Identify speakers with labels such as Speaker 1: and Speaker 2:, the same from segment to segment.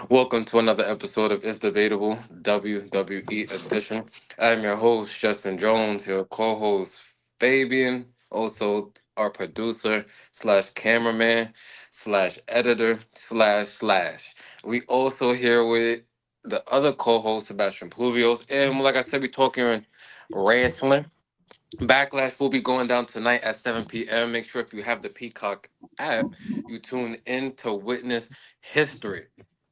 Speaker 1: Welcome to another episode of It's Debatable WWE edition. I'm your host, Justin Jones, your co-host Fabian, also our producer slash cameraman slash editor slash. We also here with the other co-host, Sebastian Pluvios. And like I said, we talking wrestling. Backlash will be going down tonight at 7 p.m. Make sure if you have the Peacock app, you tune in to witness history.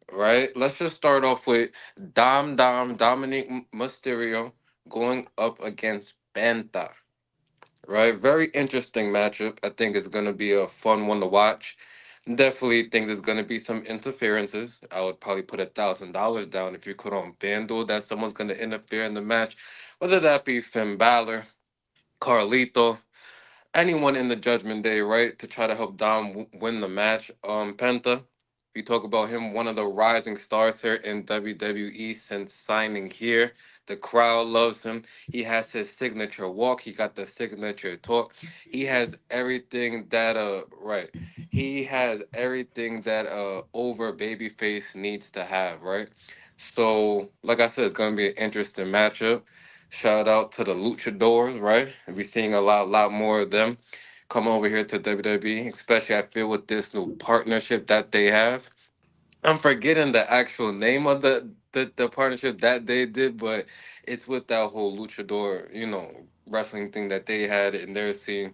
Speaker 1: Right? Let's just start off with Dominic Mysterio going up against Banta. Right? Very interesting matchup. I think it's gonna be a fun one to watch. Definitely think there's gonna be some interferences. I would probably put $1,000 down if you could on FanDuel that someone's gonna interfere in the match, whether that be Finn Balor, Carlito, anyone in the Judgment Day, right, to try to help Dom win the match. Penta, we talk about him, one of the rising stars here in WWE since signing here. The crowd loves him. He has his signature walk. He got the signature talk. He has everything that right. He has everything that over babyface needs to have, right? So, like I said, it's gonna be an interesting matchup. Shout out to the luchadors, right? We're seeing a lot more of them come over here to WWE, especially I feel with this new partnership that they have. I'm forgetting the actual name of the partnership that they did, but it's with that whole luchador, wrestling thing that they had in their scene.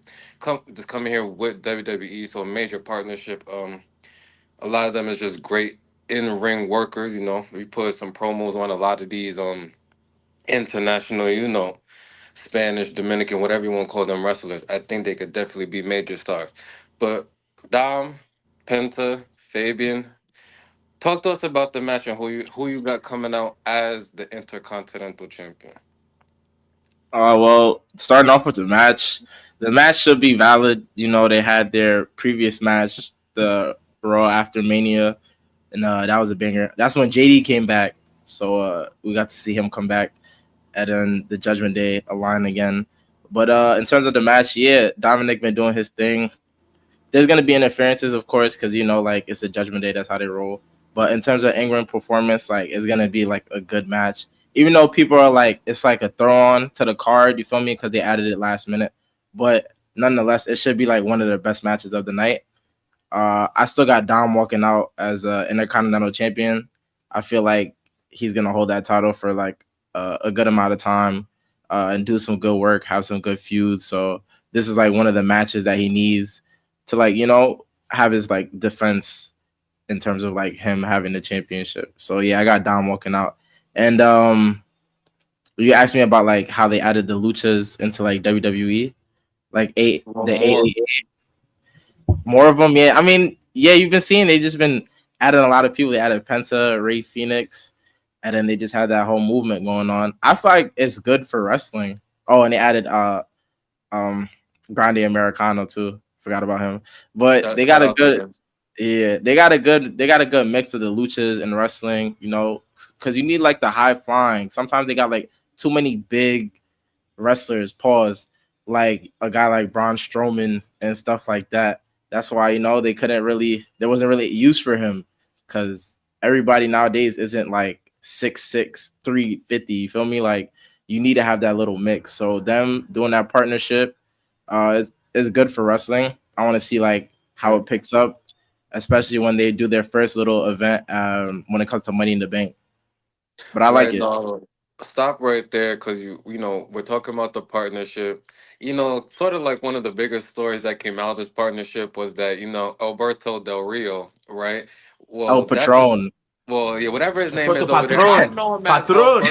Speaker 1: Just coming here with WWE, so a major partnership. A lot of them is just great in ring workers. We put some promos on a lot of these international, Spanish, Dominican, whatever you want to call them wrestlers. I think they could definitely be major stars. But Dom, Penta, Fabian, talk to us about the match and who you got coming out as the Intercontinental Champion.
Speaker 2: Well, starting off with the match should be valid. You know, they had their previous match, the Raw after Mania, and that was a banger. That's when JD came back, so we got to see him come back, and then the Judgment Day align again. But in terms of the match, yeah, Dominic been doing his thing. There's gonna be interferences, of course, because like it's the Judgment Day. That's how they roll. But in terms of Ingram performance, like it's gonna be like a good match. Even though people are like it's like a throw on to the card, you feel me? Because they added it last minute. But nonetheless, it should be like one of the best matches of the night. I still got Dom walking out as a Intercontinental Champion. I feel like he's gonna hold that title for like a good amount of time and do some good work, have some good feuds. So this is like one of the matches that he needs to like have his like defense in terms of like him having the championship. So yeah, I got Dom walking out, and you asked me about like how they added the luchas into like WWE, like
Speaker 1: Well,
Speaker 2: the
Speaker 1: more.
Speaker 2: 888. More of them, yeah. I mean, yeah, you've been seeing they just been adding a lot of people. They added Penta, Ray Phoenix, and then they just had that whole movement going on. I feel like it's good for wrestling. Oh, and they added um Grande Americano too. Forgot about him. But they got
Speaker 1: Shout
Speaker 2: a
Speaker 1: out to
Speaker 2: good
Speaker 1: him.
Speaker 2: yeah, they got a good mix of the luchas and wrestling, because you need like the high flying. Sometimes they got like too many big wrestlers, pause, like a guy like Braun Strowman and stuff like that. That's why they couldn't really, there wasn't really use for him because everybody nowadays isn't like 6'6", 350. You feel me? Like you need to have that little mix. So them doing that partnership is good for wrestling. I want to see like how
Speaker 1: Right.
Speaker 2: it picks up, especially when they do their first little event when it comes to Money in the Bank. But I like
Speaker 1: Right
Speaker 2: it.
Speaker 1: now, stop right there because we're talking about the partnership. Sort of like one of the biggest stories that came out of this partnership was that Alberto Del Rio, right?
Speaker 2: Oh,
Speaker 1: Well, that's his.
Speaker 2: Patron,
Speaker 1: Well, yeah, whatever his name
Speaker 3: Photo
Speaker 1: is over there. I
Speaker 3: patron.
Speaker 1: know him as
Speaker 3: Patron.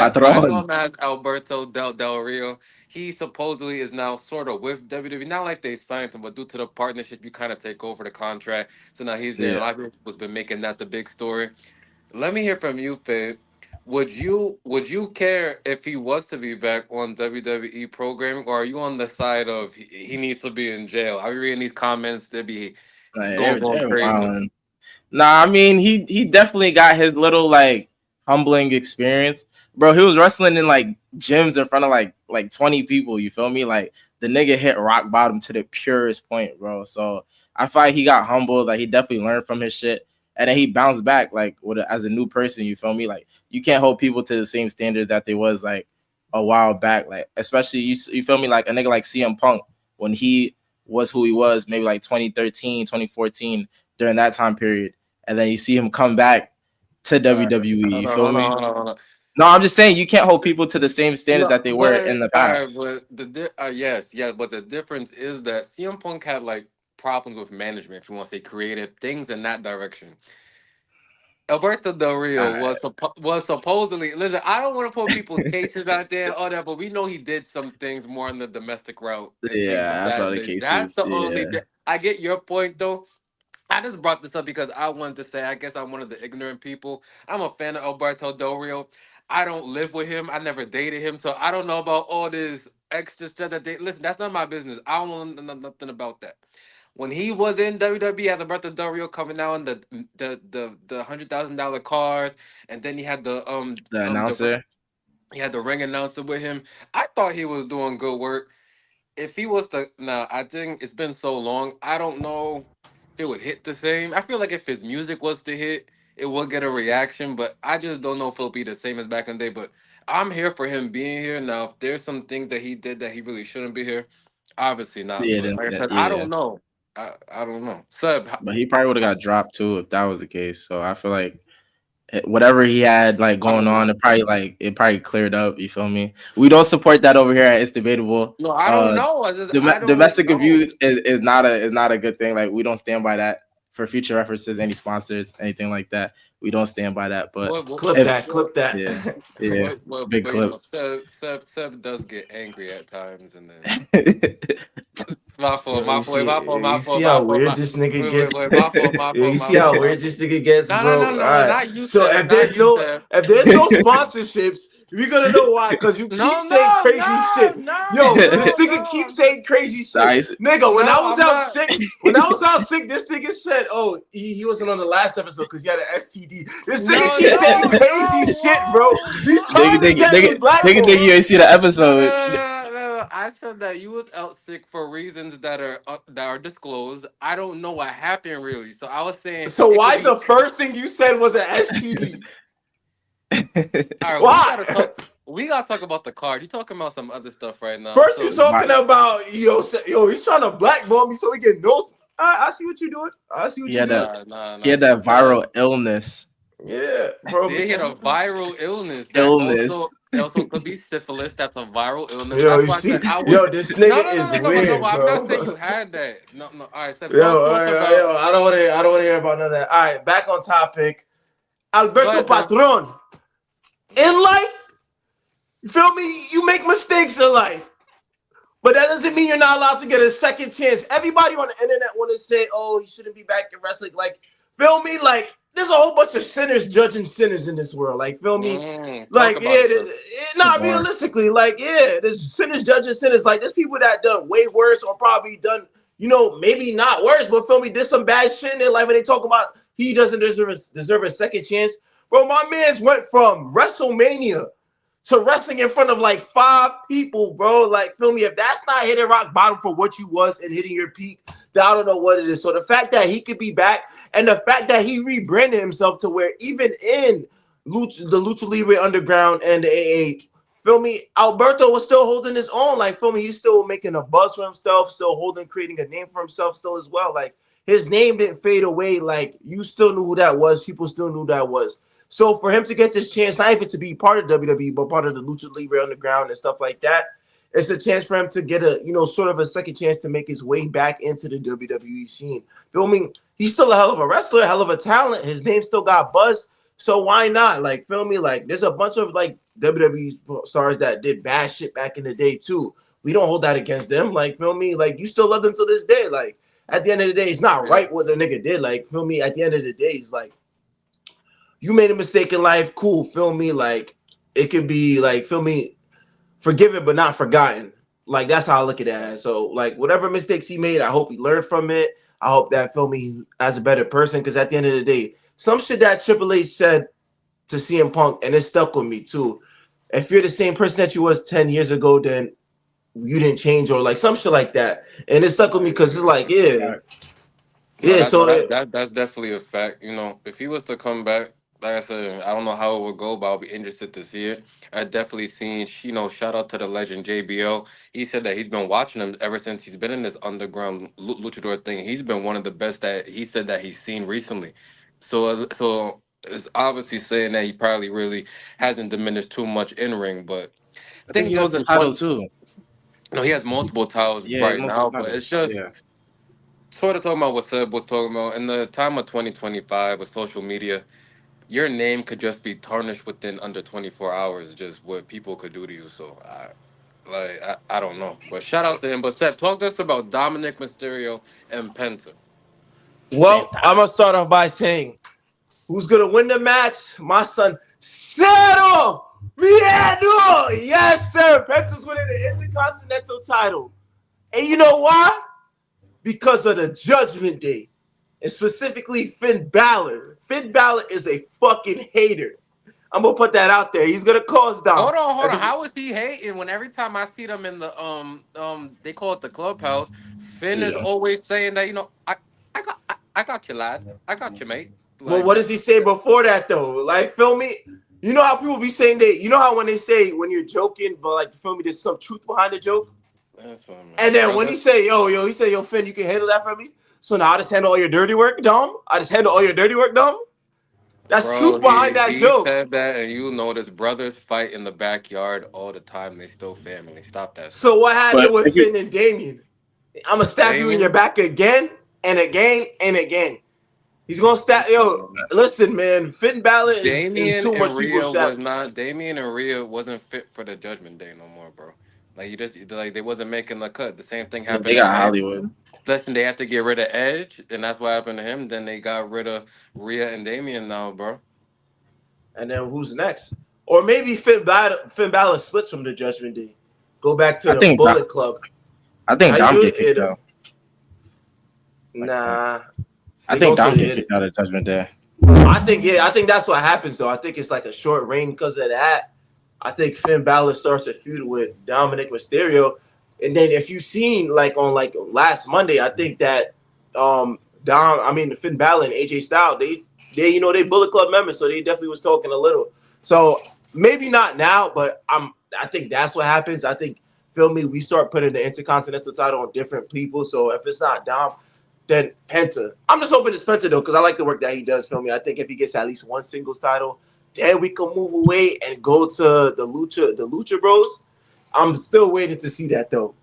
Speaker 1: I know
Speaker 2: Patron.
Speaker 1: him as Alberto Del Rio. He supposedly is now sort of with WWE. Not like they signed him, but due to the partnership, you kind of take over the contract. So now he's there. And a
Speaker 2: Yeah.
Speaker 1: lot of people has been making that the big story. Let me hear from you, Faye. Would you care if he was to be back on WWE programming, or are you on the side of he needs to be in jail? Are you reading these comments? They be
Speaker 2: Like,
Speaker 1: going
Speaker 2: they're
Speaker 1: crazy.
Speaker 2: wilding. Nah, I mean he definitely got his little like humbling experience, bro. He was wrestling in like gyms in front of like 20 people. You feel me? Like the nigga hit rock bottom to the purest point, bro. So I feel like he got humbled. Like he definitely learned from his shit. and then he bounced back like as a new person. You feel me? Like you can't hold people to the same standards that they was like a while back. Like especially you feel me? Like a nigga like CM Punk when he was who he was, maybe like 2013, 2014 during that time period, and then you see him come back to
Speaker 1: All right,
Speaker 2: WWE.
Speaker 1: hold
Speaker 2: You
Speaker 1: on,
Speaker 2: feel
Speaker 1: hold on,
Speaker 2: me?
Speaker 1: hold on, hold on.
Speaker 2: No, I'm just saying you can't hold people to the same standards
Speaker 1: No,
Speaker 2: that they were in the
Speaker 1: all right,
Speaker 2: past.
Speaker 1: but yes, yeah, but the difference is that CM Punk had like problems with management, if you want to say creative things in that direction. Alberto Del Rio
Speaker 2: Uh,
Speaker 1: was supposedly, listen. I don't want to put people's cases out there and all that, but we know he did some things more on the domestic route and things of
Speaker 2: yeah, that's all
Speaker 1: that.
Speaker 2: the
Speaker 1: That's
Speaker 2: cases.
Speaker 1: the only.
Speaker 2: Yeah,
Speaker 1: I get your point though. I just brought this up because I wanted to say I guess I'm one of the ignorant people. I'm a fan of Alberto Del Rio. I don't live with him. I never dated him, so I don't know about all this extra stuff that they listen. That's not my business. I don't know nothing about that. When he was in WWE as Alberto Del Rio coming out in the $100,000 cars, and then he had
Speaker 2: the
Speaker 1: the
Speaker 2: announcer.
Speaker 1: he had the ring announcer with him. I thought he was doing good work. If he was to now, I think it's been so long. I don't know if it would hit the same. I feel like if his music was to hit, it would get a reaction, but I just don't know if it'll be the same as back in the day. But I'm here for him being here. Now, if there's some things that he did that he really shouldn't be here, obviously not.
Speaker 2: Yeah,
Speaker 1: But like I said, I
Speaker 2: yeah.
Speaker 1: don't know. I don't know. Seb,
Speaker 2: But he probably would have got dropped too if that was the case. So I feel like whatever he had like
Speaker 1: I
Speaker 2: going
Speaker 1: don't
Speaker 2: on,
Speaker 1: know.
Speaker 2: it probably cleared up. You feel me? We don't support that over here at It's Debatable.
Speaker 1: No, I don't know. I don't
Speaker 2: Domestic
Speaker 1: know.
Speaker 2: abuse is not a good thing. Like we don't stand by that for future references, any sponsors, anything like that. We don't stand by that. But
Speaker 1: What
Speaker 3: Clip
Speaker 2: if
Speaker 3: that. Clip that.
Speaker 2: yeah, yeah, big
Speaker 1: but you
Speaker 2: clip.
Speaker 1: know, Seb does get angry at times, and then my fault,
Speaker 3: Yo,
Speaker 1: my fault, my fault, my
Speaker 3: you see
Speaker 1: fault,
Speaker 3: how
Speaker 1: my fault,
Speaker 3: weird
Speaker 1: my
Speaker 3: this nigga gets.
Speaker 1: my fault, my
Speaker 3: Yo,
Speaker 1: fault,
Speaker 3: you
Speaker 1: my
Speaker 3: see how
Speaker 1: fault, my
Speaker 3: weird
Speaker 1: fault.
Speaker 3: this nigga gets,
Speaker 1: No, no,
Speaker 3: bro.
Speaker 1: no,
Speaker 3: All
Speaker 1: no, no,
Speaker 3: right.
Speaker 1: not you,
Speaker 3: So
Speaker 1: Seb, not you, Seb.
Speaker 3: if there's no sponsorships, we gonna know why. Cause you keep
Speaker 1: No,
Speaker 3: saying
Speaker 1: no,
Speaker 3: crazy
Speaker 1: no,
Speaker 3: shit.
Speaker 1: no,
Speaker 3: Yo, this
Speaker 1: no,
Speaker 3: nigga
Speaker 1: no.
Speaker 3: keeps saying crazy shit.
Speaker 2: Nice.
Speaker 3: Nigga, when I
Speaker 1: No,
Speaker 3: was
Speaker 1: I'm
Speaker 3: out
Speaker 1: not.
Speaker 3: sick, when I was out sick, this nigga said, "Oh, he wasn't on the last episode because he had an STD." This nigga
Speaker 1: No,
Speaker 3: keeps saying
Speaker 1: no,
Speaker 3: crazy
Speaker 1: no,
Speaker 3: shit, bro.
Speaker 1: whoa,
Speaker 3: He's
Speaker 1: whoa.
Speaker 3: trying to get me
Speaker 2: Nigga think
Speaker 3: blackballed.
Speaker 2: you ain't see the
Speaker 1: No, no,
Speaker 2: episode.
Speaker 1: no, no, no, no. I said that you was out sick for reasons that are disclosed. I don't know what happened really, so I was saying
Speaker 3: So
Speaker 1: it could
Speaker 3: why
Speaker 1: be.
Speaker 3: the first thing you said was an STD?
Speaker 1: All right, we
Speaker 3: Why?
Speaker 1: gotta talk. We gotta talk about the card. You talking about some other stuff right now.
Speaker 3: First you
Speaker 1: So
Speaker 3: talking about yo, he's trying to blackball me so he get no. I see what you're doing. I see what
Speaker 2: he
Speaker 3: you're
Speaker 2: had
Speaker 3: doing.
Speaker 2: that
Speaker 1: nah.
Speaker 2: he had that viral illness.
Speaker 3: Yeah, bro.
Speaker 1: They hit a viral illness that
Speaker 2: Illness.
Speaker 1: also could be syphilis. That's a viral illness.
Speaker 3: Yo,
Speaker 1: That's
Speaker 3: you
Speaker 1: why I
Speaker 3: see,
Speaker 1: said I would.
Speaker 3: yo, this
Speaker 1: No,
Speaker 3: nigga
Speaker 1: no, no,
Speaker 3: is
Speaker 1: no, no, no.
Speaker 3: weird,
Speaker 1: I'm not saying
Speaker 3: bro.
Speaker 1: you had that. No, no. All right, so
Speaker 3: Yo,
Speaker 1: talk to us about.
Speaker 3: yo, I don't want to hear about none of that. All right, back on topic.
Speaker 1: Go
Speaker 3: Alberto
Speaker 1: ahead, Sam.
Speaker 3: Patron. In life, you feel me? You make mistakes in life. But that doesn't mean you're not allowed to get a second chance. Everybody on the internet want to say, "Oh, he shouldn't be back in wrestling." Like, feel me? Like, there's a whole bunch of sinners judging sinners in this world. Like, feel me?
Speaker 1: Talk
Speaker 3: Like,
Speaker 1: about
Speaker 3: yeah,
Speaker 1: it, Sam.
Speaker 3: not
Speaker 2: More.
Speaker 3: realistically. Like, yeah, there's sinners judging sinners. Like, there's people that done way worse or probably done, maybe not worse, but feel me, did some bad shit in their life, and they talk about he doesn't deserve a second chance. Bro, my man's went from WrestleMania to wrestling in front of like 5 people, bro. Like, feel me? If that's not hitting rock bottom for what you was and hitting your peak, then I don't know what it is. So the fact that he could be back and the fact that he rebranded himself to where even in the Lucha Libre Underground and the AA, feel me, Alberto was still holding his own. Like, feel me, he's still making a buzz for himself, still creating a name for himself still as well. Like, his name didn't fade away. Like, you still knew who that was. People still knew that was. So for him to get this chance, not even to be part of WWE, but part of the Lucha Libre Underground and stuff like that, it's a chance for him to get a, sort of a second chance to make his way back into the WWE scene. Feel me? He's still a hell of a wrestler, a hell of a talent. His name still got buzz. So why not? Like, feel me? Like, there's a bunch of like WWE stars that did bad shit back in the day too. We don't hold that against them. Like, feel me? Like, you still love them to this day. Like, at the end of the day, it's not
Speaker 1: Yeah.
Speaker 3: right what the nigga did. Like, feel me? At the end of the day, it's like, you made a mistake in life, cool, feel me? Like, it could be like, feel me, forgiven but not forgotten. Like, that's how I look at that. So, like, whatever mistakes he made, I hope he learned from it. I hope that, feel me, as a better person, because at the end of the day, some shit that Triple H said to CM Punk, and it stuck with me too. If you're the same person that you was 10 years ago, then you didn't change, or like some shit like that. And it stuck with me because it's like, yeah,
Speaker 1: No,
Speaker 3: Yeah,
Speaker 1: that no
Speaker 3: so
Speaker 1: that, that that's definitely a fact. You know, if he was to come back, like I said, I don't know how it would go, but I'll be interested to see it. I definitely seen, you know, shout out to the legend JBL. He said that he's been watching him ever since he's been in this underground luchador thing. He's been one of the best that he said that he's seen recently. So it's obviously saying that he probably really hasn't diminished too much in ring, but I
Speaker 2: I think
Speaker 1: think
Speaker 2: he holds
Speaker 1: just
Speaker 2: the
Speaker 1: in
Speaker 2: title
Speaker 1: 20,
Speaker 2: too.
Speaker 1: no, he has multiple titles
Speaker 2: Yeah, he has
Speaker 1: right
Speaker 2: multiple
Speaker 1: now, but it's
Speaker 2: titles.
Speaker 1: just
Speaker 2: Yeah.
Speaker 1: sort of talking about what Seb was talking about in the time of 2025 with social media. Your name could just be tarnished within under 24 hours, just what people could do to you. So I don't know, but shout out to him. But Seb, talk to us about Dominic Mysterio and Penta.
Speaker 3: well,
Speaker 2: Penta.
Speaker 3: I'm gonna start off by saying who's gonna win the match? My son, Cero Miedo. Yes, sir. Penta's winning the Intercontinental title. And you know why? Because of the Judgment Day. And specifically Finn Balor. Finn Balor is a fucking hater. I'm gonna put that out there. He's gonna cause Dom.
Speaker 1: Hold on. How is he hating when every time I see them in the they call it the clubhouse, Finn is
Speaker 2: Yeah.
Speaker 1: always saying that, you know, I got you, lad. I got you, mate.
Speaker 3: Well,
Speaker 1: Like
Speaker 3: what does he say before that though? Like, feel me? You know how people be saying that. You know how when they say when you're joking, but like, feel me? There's some truth behind the joke.
Speaker 1: that's
Speaker 3: And
Speaker 1: man,
Speaker 3: then when he
Speaker 1: brother,
Speaker 3: say, he say, yo, Finn, you can handle that for me. So now I just handle all your dirty work, Dom. I just handle all your dirty work, Dom. That's
Speaker 1: bro.
Speaker 3: truth behind that
Speaker 1: He
Speaker 3: joke.
Speaker 1: said that, and you notice brothers fight in the backyard all the time. They still family. Stop that
Speaker 3: So
Speaker 1: stuff,
Speaker 3: what
Speaker 2: But
Speaker 3: happened with
Speaker 2: if you
Speaker 3: Finn and Damien? I'm gonna stab you in your
Speaker 1: Damien.
Speaker 3: back again and again and again. He's gonna stab.
Speaker 2: I
Speaker 3: Yo,
Speaker 2: don't know, man.
Speaker 3: listen, man. Finn Balor is in
Speaker 1: Damien
Speaker 3: too
Speaker 1: and
Speaker 3: much people's
Speaker 1: Rhea was
Speaker 3: shadow.
Speaker 1: not. Damien and Rhea wasn't fit for the Judgment Day no more, bro. Like you just like they wasn't making the cut. The same thing
Speaker 2: Yeah, they
Speaker 1: happened to
Speaker 2: got
Speaker 1: Edge.
Speaker 2: Hollywood.
Speaker 1: Listen, they had to get rid of Edge, and that's what happened to him. Then they got rid of Rhea and Damien now, bro.
Speaker 3: And then who's next? Or maybe Finn Balor splits from the Judgment Day. Go back to
Speaker 2: I
Speaker 3: the
Speaker 2: think Dom,
Speaker 3: Bullet Club.
Speaker 2: I
Speaker 3: How
Speaker 2: think
Speaker 3: you
Speaker 2: Dom
Speaker 3: do
Speaker 2: get kicked
Speaker 3: it?
Speaker 2: out. Like that.
Speaker 3: Nah,
Speaker 2: I
Speaker 3: they
Speaker 2: think
Speaker 3: going to
Speaker 2: Dom get
Speaker 3: hit
Speaker 2: kicked
Speaker 3: it.
Speaker 2: out of Judgment Day.
Speaker 3: I think that's what happens though. I think it's like a short reign because of that. I think Finn Balor starts a feud with Dominic Mysterio, and then if you seen like on like last Monday, I think that Finn Balor and AJ Styles, they they Bullet Club members, so they definitely was talking a little. So maybe not now, but I think that's what happens. I think feel me, we start putting the Intercontinental title on different people. So if it's not Dom, then Penta. I'm just hoping it's Penta though, because I like the work that he does. Feel me? I think if he gets at least one singles title, then we can move away and go to the Lucha Bros. I'm still waiting to see that though.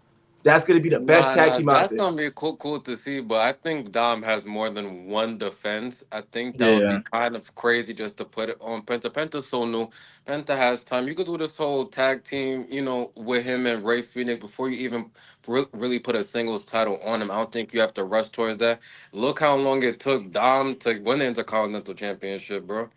Speaker 3: That's gonna be the best tag
Speaker 1: Nah,
Speaker 3: team out
Speaker 1: that's
Speaker 3: there.
Speaker 1: gonna be cool to see. But I think Dom has more than one defense. I think that would
Speaker 2: Yeah.
Speaker 1: be kind of crazy just to put it on Penta. Penta's so new. Penta has time. You could do this whole tag team, you know, with him and Ray Phoenix before you even really put a singles title on him. I don't think you have to rush towards that. Look how long it took Dom to win the Intercontinental Championship, bro.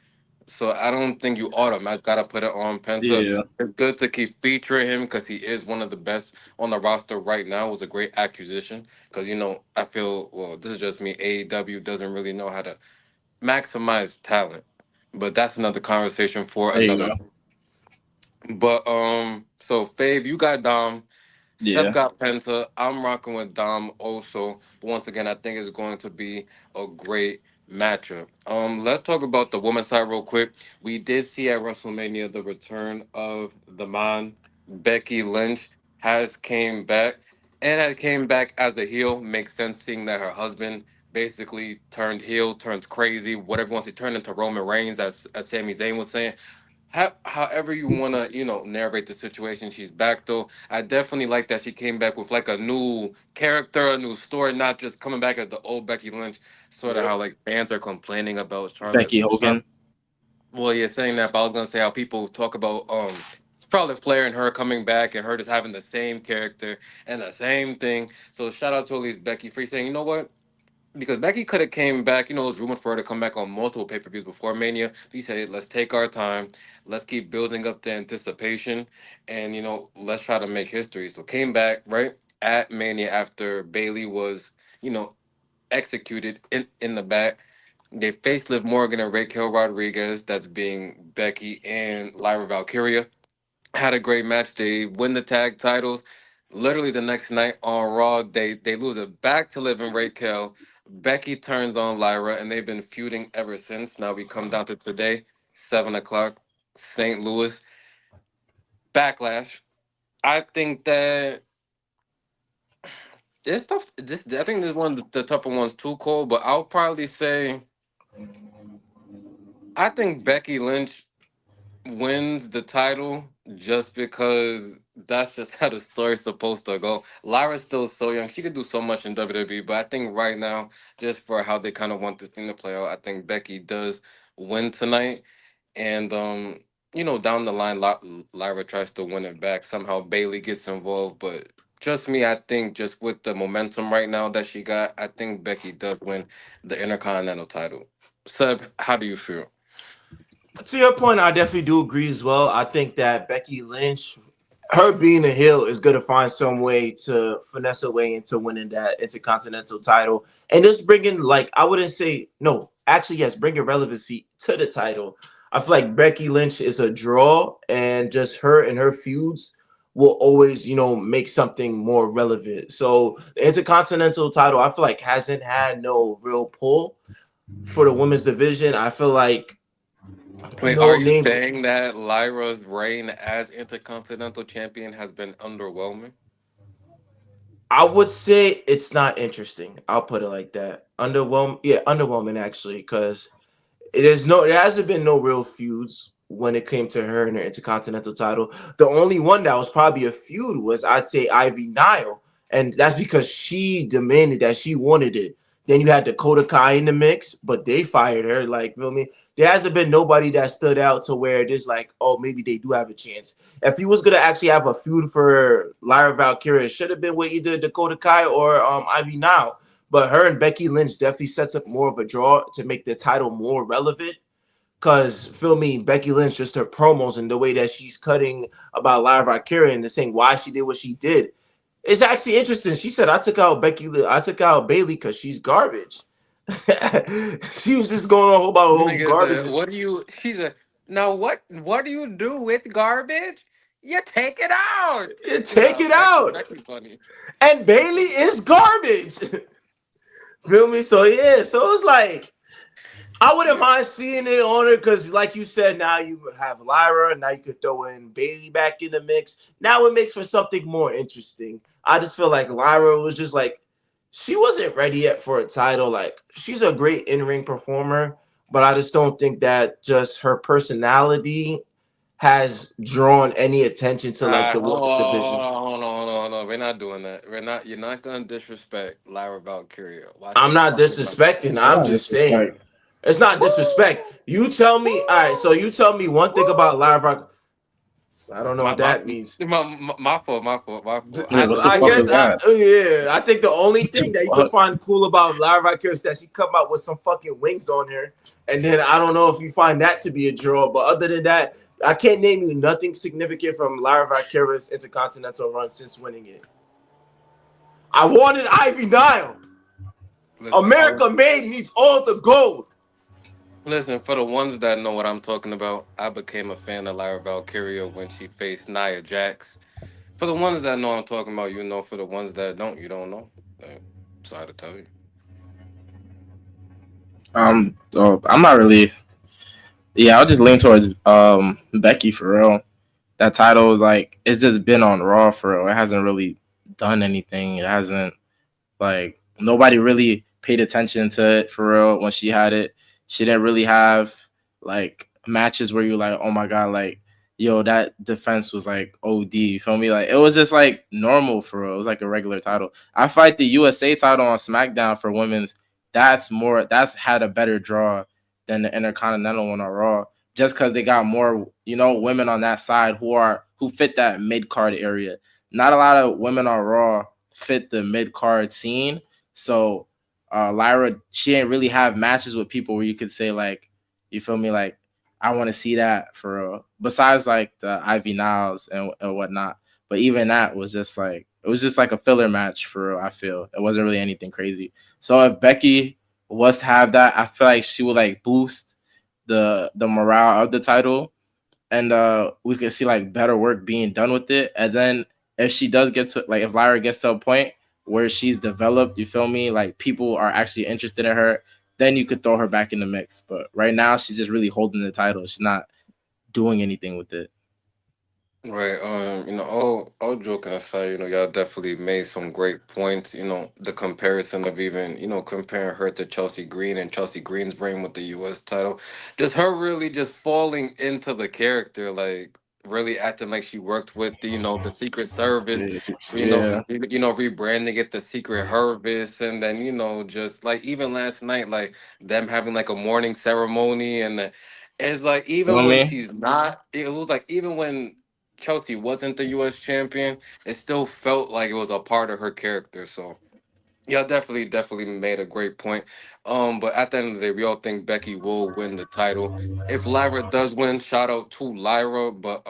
Speaker 1: So I don't think you automatically got to put it on Penta.
Speaker 2: Yeah.
Speaker 1: It's good to keep featuring him because he is one of the best on the roster right now. It was a great acquisition because, you know, I feel, well, this is just me. AEW doesn't really know how to maximize talent, but that's another conversation for
Speaker 2: There you
Speaker 1: another.
Speaker 2: go.
Speaker 1: But so Fabe, you got Dom. Seb
Speaker 2: Yeah.
Speaker 1: got Penta. I'm rocking with Dom also. But once again, I think it's going to be a great matchup. Let's talk about the women's side real quick. We did see at WrestleMania the return of the man. Becky Lynch has came back and had came back as a heel. Makes sense seeing that her husband basically turned heel, turned crazy, whatever wants to turn into Roman Reigns, as Sami Zayn was saying. However you want to, you know, narrate the situation, she's back though. I definitely like that she came back with like a new character, a new story, not just coming back as the old Becky Lynch. Sort of
Speaker 3: Yep.
Speaker 1: how like fans are complaining about Charlotte.
Speaker 2: Becky Hogan.
Speaker 1: Well, yeah, saying that, but I was gonna say how people talk about Charlotte Flair and her coming back and her just having the same character and the same thing. So shout out to at least Becky for saying, you know what? Because Becky could have came back, you know, it was rumored for her to come back on multiple pay-per-views before Mania. But you said, let's take our time, let's keep building up the anticipation, and you know, let's try to make history. So came back right at Mania after Bailey was, you know, executed in the back. They faced Liv Morgan and Raquel Rodriguez, that's being Becky and Lyra Valkyria. Had a great match. They win the tag titles. Literally the next night on Raw, they lose it back to Liv and Raquel. Becky turns on Lyra, and they've been feuding ever since. Now we come down to today, 7 o'clock, St. Louis. Backlash. I think that it's tough. I think this is one of the tougher ones too, Cole. But I'll probably say I think Becky Lynch wins the title just because that's just how the story's supposed to go. Lyra's still so young; she could do so much in WWE. But I think right now, just for how they kind of want this thing to play out, I think Becky does win tonight. And down the line, Lyra tries to win it back. Somehow Bailey gets involved, but just me, I think just with the momentum right now that she got, I think Becky does win the Intercontinental title. Seb, how do you feel?
Speaker 3: To your point, I definitely do agree as well. I think that Becky Lynch, her being a heel, is going to find some way to finesse her way into winning that Intercontinental title and just bringing, like, I wouldn't say no, actually yes, bringing relevancy to the title. I feel like Becky Lynch is a draw, and just her and her feuds will always, make something more relevant. So the Intercontinental title, I feel like hasn't had no real pull for the women's division. I feel like
Speaker 1: Wait, are
Speaker 3: no
Speaker 1: you
Speaker 3: names.
Speaker 1: saying that Lyra's reign as Intercontinental Champion has been underwhelming?
Speaker 3: I would say it's not interesting. I'll put it like that. Underwhelming actually, because there hasn't been no real feuds when it came to her and her Intercontinental title. The only one that was probably a feud was, I'd say, Ivy Nile, and that's because she demanded that, she wanted it. Then you had Dakota Kai in the mix, but they fired her. Like, feel me? There hasn't been nobody that stood out to where there's like, oh, maybe they do have a chance. If he was gonna actually have a feud for Lyra Valkyria, it should have been with either Dakota Kai or Ivy Nile. But her and Becky Lynch definitely sets up more of a draw to make the title more relevant. Cause feel me, Becky Lynch, just her promos and the way that she's cutting about Lyra Valkyria and saying why she did what she did. It's actually interesting. She said, I took out Bailey because she's garbage." She was just going on about a whole
Speaker 1: Nigga
Speaker 3: garbage.
Speaker 1: said, "What do you?" She said, "Now what do you do with garbage? You take it out."
Speaker 3: Yeah, take
Speaker 1: Nah,
Speaker 3: it out.
Speaker 1: Becky funny.
Speaker 3: And Bailey is garbage. Feel me? So yeah, so it's like I wouldn't
Speaker 1: Yeah.
Speaker 3: mind seeing it on her because, like you said, now you have Lyra. Now you could throw in Bailey back in the mix. Now it makes for something more interesting. I just feel like Lyra was just like she wasn't ready yet for a title. Like she's a great in-ring performer, but I just don't think that just her personality has drawn any attention to
Speaker 1: All
Speaker 3: like
Speaker 1: right,
Speaker 3: the
Speaker 1: hold
Speaker 3: women's
Speaker 1: on,
Speaker 3: division.
Speaker 1: hold on. We're not doing that. We're not. You're not gonna disrespect Lyra Valkyria. Watch
Speaker 3: I'm
Speaker 1: your
Speaker 3: not
Speaker 1: fucking mouth.
Speaker 3: disrespecting.
Speaker 2: I
Speaker 3: I'm
Speaker 2: don't
Speaker 3: just saying.
Speaker 2: disrespect.
Speaker 3: It's not disrespect. You tell me. All right. So you tell me one thing about Lyra. I don't know
Speaker 1: My
Speaker 3: what
Speaker 1: my
Speaker 3: that means.
Speaker 1: my fault. My fault. My fault.
Speaker 2: Yeah,
Speaker 1: I
Speaker 2: what the
Speaker 3: I
Speaker 2: fuck
Speaker 1: listen.
Speaker 3: guess
Speaker 2: was that?
Speaker 3: yeah. I think the only
Speaker 2: What the
Speaker 3: thing that you can
Speaker 2: fuck?
Speaker 3: find cool about Lyra Valkyria is that she come out with some fucking wings on her, and then I don't know if you find that to be a draw. But other than that, I can't name you nothing significant from Lyra Valkyria's Intercontinental run since winning it. I wanted Ivy Nile.
Speaker 1: Listen.
Speaker 3: America made needs all the gold.
Speaker 1: Listen, for the ones that know what I'm talking about, I became a fan of Lyra Valkyria when she faced Nia Jax. For the ones that know I'm talking about, you know. For the ones that don't, you don't know. Sorry to tell you.
Speaker 2: I'm not really. Yeah, I'll just lean towards Becky for real. That title is like it's just been on Raw for real. It hasn't really done anything. It hasn't like nobody really paid attention to it for real when she had it. She didn't really have like matches where you're like, oh my god, like yo, that defense was like OD. You feel me? Like it was just like normal for real. It was like a regular title. I fight the USA title on SmackDown for women's. That's had a better draw than the Intercontinental one on Raw. Just because they got more, women on that side who fit that mid card area. Not a lot of women on Raw fit the mid card scene. So Lyra, she didn't really have matches with people where you could say like, you feel me, like I want to see that for real. Besides like the Ivy Niles and whatnot, but even that was just like it was just like a filler match for real. I feel it wasn't really anything crazy. So if Becky was to have that, I feel like she would like boost the morale of the title, and we could see like better work being done with it. And then if she does get to like if Lyra gets to a point where she's developed, you feel me? Like people are actually interested in her, then you could throw her back in the mix. But right now, she's just really holding the title. She's not doing anything with it.
Speaker 1: Right. All joking aside, y'all definitely made some great points. The comparison of even, comparing her to Chelsea Green and Chelsea Green's reign with the U.S. title, just her really just falling into the character, like really acting like she worked with the Secret Service,
Speaker 2: Yeah.
Speaker 1: rebranding it the Secret Harvest, and then just like even last night, like them having like a morning ceremony, and it's like
Speaker 2: You know
Speaker 1: even
Speaker 2: what I
Speaker 1: when
Speaker 2: mean?
Speaker 1: she's not, it was like even when Chelsea wasn't the U.S. champion, it still felt like it was a part of her character. So yeah, definitely made a great point. But at the end of the day, we all think Becky will win the title. If Lyra does win, shout out to Lyra. But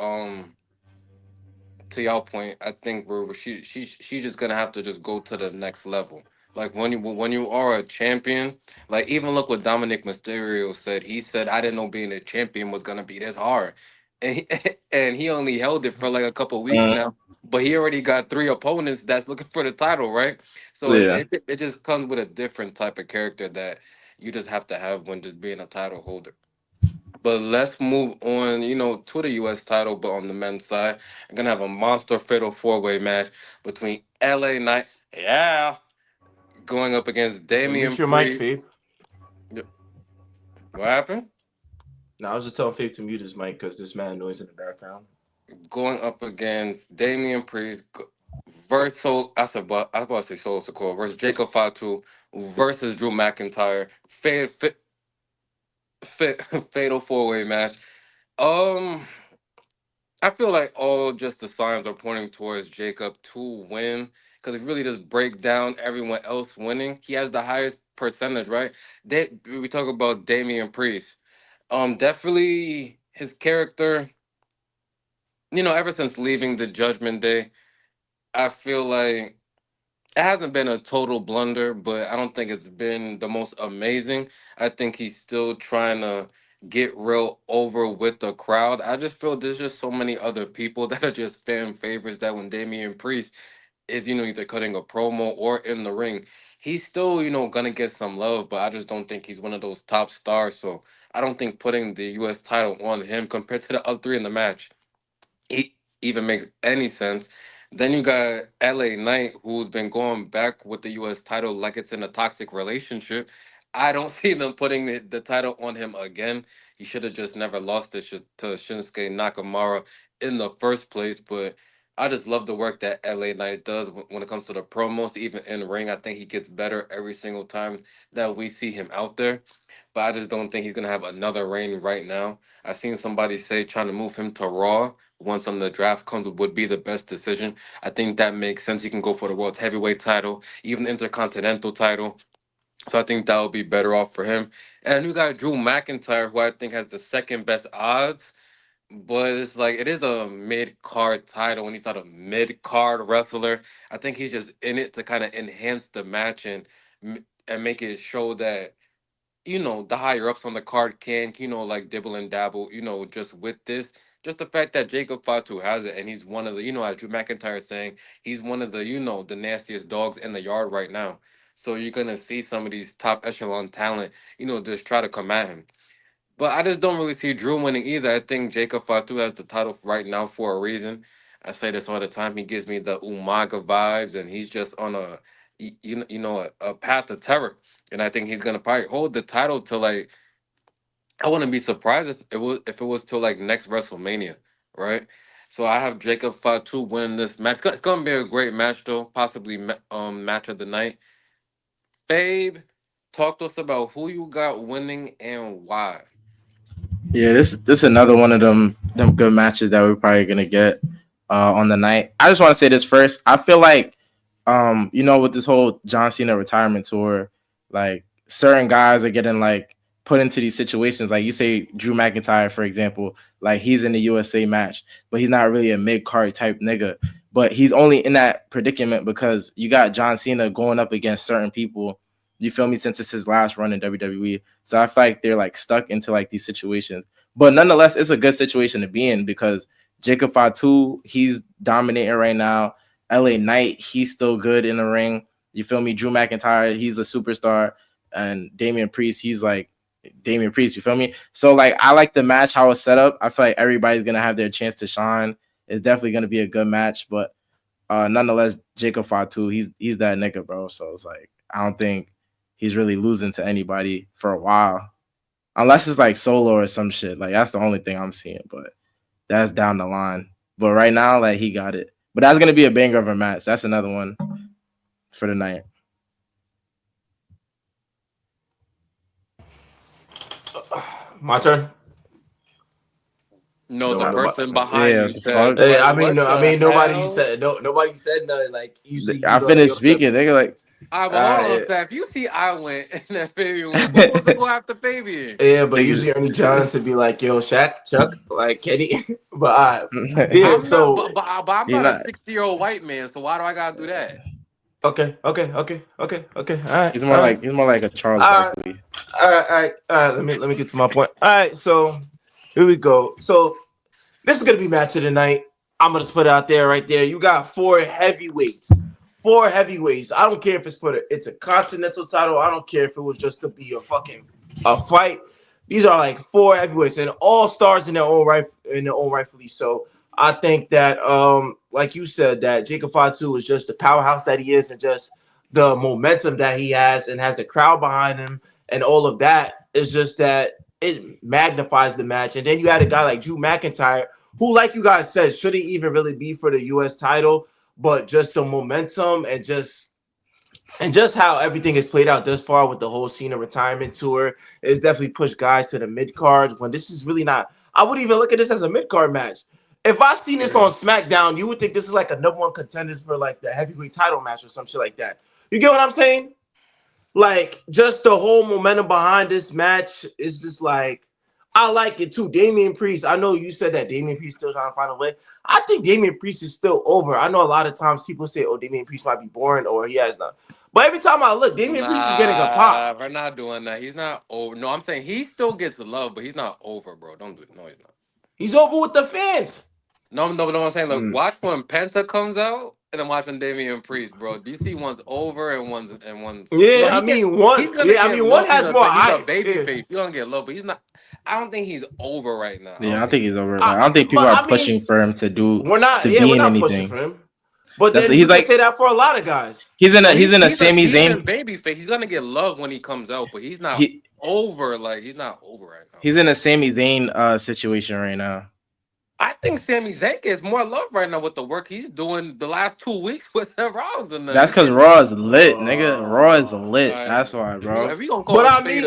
Speaker 1: to y'all point, I think she's just gonna have to just go to the next level. Like when you are a champion, like even look what Dominic Mysterio said. He said, "I didn't know being a champion was gonna be this hard," and he, and he only held it for like a couple weeks
Speaker 2: Mm,
Speaker 1: now. But he already got three opponents that's looking for the title, right? So
Speaker 2: yeah.
Speaker 1: it just comes with a different type of character that you just have to have when just being a title holder. But let's move on, to the U.S. title, but on the men's side. I'm going to have a monster fatal four-way match between LA Knight, yeah, going up against
Speaker 3: Yo, mute
Speaker 1: Damian
Speaker 3: your mic,
Speaker 1: Priest.
Speaker 3: Fabe.
Speaker 1: Yep. What happened?
Speaker 3: Now I was just telling Fabe to mute his mic because this man noise in the background.
Speaker 1: Going up against Damian Priest versus I was about to say Solo Sikoa versus Jacob Fatu versus Drew McIntyre. Fatal four-way match. Um, I feel like all just the signs are pointing towards Jacob to win because if you really just break down everyone else winning, he has the highest percentage, right? We talk about Damian Priest. Definitely his character. Ever since leaving the Judgment Day, I feel like it hasn't been a total blunder, but I don't think it's been the most amazing. I think he's still trying to get real over with the crowd. I just feel there's just so many other people that are just fan favorites that when Damian Priest is, either cutting a promo or in the ring, he's still, gonna get some love, but I just don't think he's one of those top stars. So I don't think putting the US title on him compared to the other three in the match even makes any sense. Then you got LA Knight, who's been going back with the US title like it's in a toxic relationship. I don't see them putting the title on him again. He should have just never lost it to Shinsuke Nakamura in the first place. But I just love the work that LA Knight does when it comes to the promos, even in ring. I think he gets better every single time that we see him out there. But I just don't think he's gonna have another reign right now. I seen somebody say trying to move him to Raw once on the draft comes would be the best decision. I think that makes sense. He can go for the world's heavyweight title, even the intercontinental title. So I think that would be better off for him. And you got Drew McIntyre, who I think has the second best odds. But it's like it is a mid card title, and he's not a mid card wrestler. I think he's just in it to kind of enhance the match and make it show that the higher ups on the card can, like dibble and dabble, just with this. Just the fact that Jacob Fatu has it and he's one of the, as Drew McIntyre is saying, he's one of the, the nastiest dogs in the yard right now. So you're gonna see some of these top echelon talent, just try to come at him. But I just don't really see Drew winning either. I think Jacob Fatu has the title right now for a reason. I say this all the time. He gives me the Umaga vibes, and he's just on a path of terror. And I think he's gonna probably hold the title till like I wouldn't be surprised if it was till like next WrestleMania, right? So I have Jacob Fatu win this match. It's gonna be a great match though, possibly match of the night. Fabe, talk to us about who you got winning and why.
Speaker 2: Yeah, this another one of them good matches that we're probably gonna get on the night. I just want to say this first. I feel like with this whole John Cena retirement tour, like certain guys are getting like put into these situations. Like you say, Drew McIntyre, for example, like he's in the USA match, but he's not really a mid card type nigga. But he's only in that predicament because you got John Cena going up against certain people. You feel me? Since it's his last run in WWE, so I feel like they're like stuck into like these situations. But nonetheless, it's a good situation to be in because Jacob Fatu, he's dominating right now. LA Knight, he's still good in the ring. You feel me? Drew McIntyre, he's a superstar, and Damian Priest, he's like Damian Priest. You feel me? So like, I like the match how it's set up. I feel like everybody's gonna have their chance to shine. It's definitely gonna be a good match, but nonetheless, Jacob Fatu, he's that nigga, bro. So it's like I don't think he's really losing to anybody for a while, unless it's like solo or some shit. Like that's the only thing I'm seeing, but that's down the line. But right now, like he got it. But that's gonna be a banger of a match. That's another one for the night.
Speaker 3: My turn.
Speaker 1: No,
Speaker 3: No,
Speaker 1: the
Speaker 3: nobody.
Speaker 1: person behind
Speaker 2: Yeah,
Speaker 1: you
Speaker 2: the
Speaker 1: said,
Speaker 2: fuck.
Speaker 3: Hey,
Speaker 1: like,
Speaker 3: I mean,
Speaker 1: what
Speaker 3: no, I
Speaker 1: the
Speaker 3: mean, nobody
Speaker 1: hell?
Speaker 3: said no. Nobody said nothing. Like usually,
Speaker 2: I
Speaker 3: they
Speaker 2: finished
Speaker 3: upset.
Speaker 2: speaking. They like,
Speaker 1: All right, but hold on, Seth. You see, I went and then Fabian went. Who's supposed to go after Fabian?
Speaker 3: Yeah, but
Speaker 2: niggas.
Speaker 3: usually Ernie Johnson be like, "Yo, Shaq, Chuck, like Kenny." But yeah.
Speaker 1: I'm not,
Speaker 3: So
Speaker 1: but I'm
Speaker 2: he
Speaker 1: not a
Speaker 2: not.
Speaker 1: 60-year-old white man, so why do I gotta do that?
Speaker 3: okay. All right,
Speaker 2: He's
Speaker 3: all
Speaker 2: more
Speaker 3: right,
Speaker 2: like a Charles
Speaker 3: all right,
Speaker 2: Barkley.
Speaker 3: all right. Let me get to my point. All right, so here we go. So this is gonna be match of the night. I'm gonna just put it out there right there. You got four heavyweights. Four heavyweights. I don't care if it's it's a continental title. I don't care if it was just to be a fight. These are like four heavyweights and all stars in their own right, rightfully so. I think that like you said, that Jacob Fatu is just the powerhouse that he is and just the momentum that he has and has the crowd behind him and all of that is just that it magnifies the match. And then you had a guy like Drew McIntyre, who, like you guys said, shouldn't even really be for the US title, but just the momentum and just how everything is played out thus far with the whole Cena retirement tour is definitely pushed guys to the mid cards when this is really not. I would even look at this as a mid card match. If I seen this
Speaker 1: Yeah.
Speaker 3: on SmackDown, you would think this is like a number one contenders for like the heavyweight title match or some shit like that. You get what I'm saying? Like just the whole momentum behind this match is just like I like it too. Damian Priest. I know you said that Damian Priest still trying to find a way. I think Damian Priest is still over. I know a lot of times people say, "Oh, Damian Priest might be boring," or he has not. But every time I look, Damian Priest is getting a pop.
Speaker 1: Nah, we're not doing that. He's not over. No, I'm saying he still gets love, but he's not over, bro. Don't do it. No, he's not.
Speaker 3: He's over with the fans.
Speaker 1: No. I'm saying, look,
Speaker 2: Mm.
Speaker 1: watch when Penta comes out, and then watch when Damian Priest, bro. Do you see one's over and one's?
Speaker 3: Yeah,
Speaker 1: No,
Speaker 3: I
Speaker 1: he get.
Speaker 3: mean one.
Speaker 1: He's gonna
Speaker 3: Yeah, I
Speaker 1: get
Speaker 3: mean one
Speaker 1: love.
Speaker 3: has more
Speaker 1: He's a
Speaker 3: hype.
Speaker 1: baby
Speaker 3: Yeah.
Speaker 1: face. He's gonna get love, but he's not. I don't think he's over right now. I
Speaker 2: Yeah,
Speaker 1: don't
Speaker 2: I
Speaker 1: think
Speaker 2: think
Speaker 1: he's
Speaker 2: he's over. Like,
Speaker 3: I,
Speaker 2: I don't think people
Speaker 3: but
Speaker 2: are
Speaker 3: I mean,
Speaker 2: pushing for him to
Speaker 3: we're not. Yeah,
Speaker 2: be
Speaker 3: we're
Speaker 2: in
Speaker 3: not pushing
Speaker 2: anything.
Speaker 3: for him. But
Speaker 2: That's
Speaker 3: then
Speaker 2: he's
Speaker 3: you can
Speaker 2: like
Speaker 3: say that for a lot of guys.
Speaker 1: No,
Speaker 2: he's in a Sami
Speaker 1: he's in
Speaker 2: Zayn.
Speaker 1: baby face. He's gonna get love when he comes out, but he's not
Speaker 2: He
Speaker 1: over. Like he's not over right now.
Speaker 2: he's in a Sami Zayn situation right now.
Speaker 1: I think Sami Zayn gets more love right now with the work he's doing the last 2 weeks with Seth Rollins and them.
Speaker 2: That's
Speaker 1: He
Speaker 2: because
Speaker 1: get,
Speaker 2: Raw is lit, nigga. Raw is lit.
Speaker 1: uh,
Speaker 2: That's why, bro.
Speaker 1: if we gonna call
Speaker 3: But
Speaker 1: a
Speaker 3: I
Speaker 1: spade,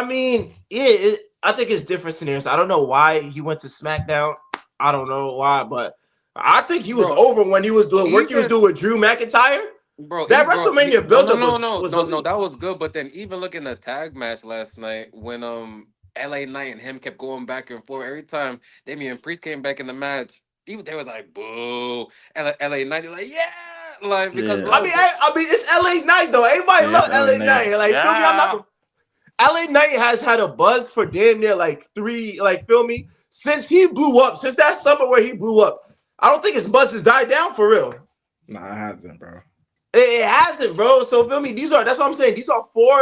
Speaker 3: mean, yeah, I think it's different scenarios. I don't know why he went to SmackDown. I don't know why, but I think he was
Speaker 1: bro.
Speaker 3: over when he was doing work he was
Speaker 1: Even
Speaker 3: doing with Drew McIntyre. That WrestleMania
Speaker 1: no, no,
Speaker 3: buildup
Speaker 1: no,
Speaker 3: was
Speaker 1: no,
Speaker 3: was
Speaker 1: no, no,
Speaker 3: elite.
Speaker 1: that was good. But then even looking at the tag match last night when LA Knight and him kept going back and forth every time Damian Priest came back in the match. Even they was like boo, and like, LA Knight they're like yeah, like because
Speaker 2: Yeah,
Speaker 3: I
Speaker 1: Raw
Speaker 3: mean,
Speaker 1: was just
Speaker 3: it's LA Knight though. Everybody
Speaker 2: yeah,
Speaker 3: love
Speaker 2: it's LA
Speaker 3: LA
Speaker 2: Knight.
Speaker 3: Knight. Like, feel me? I'm not
Speaker 1: yeah.
Speaker 3: gonna. LA Knight has had a buzz for damn near like three, like, feel me? Since he blew up, since that summer where he blew up, I don't think his buzz has died down for real.
Speaker 2: Nah, it hasn't, bro.
Speaker 3: It hasn't, bro. So feel me? That's what I'm saying. These are four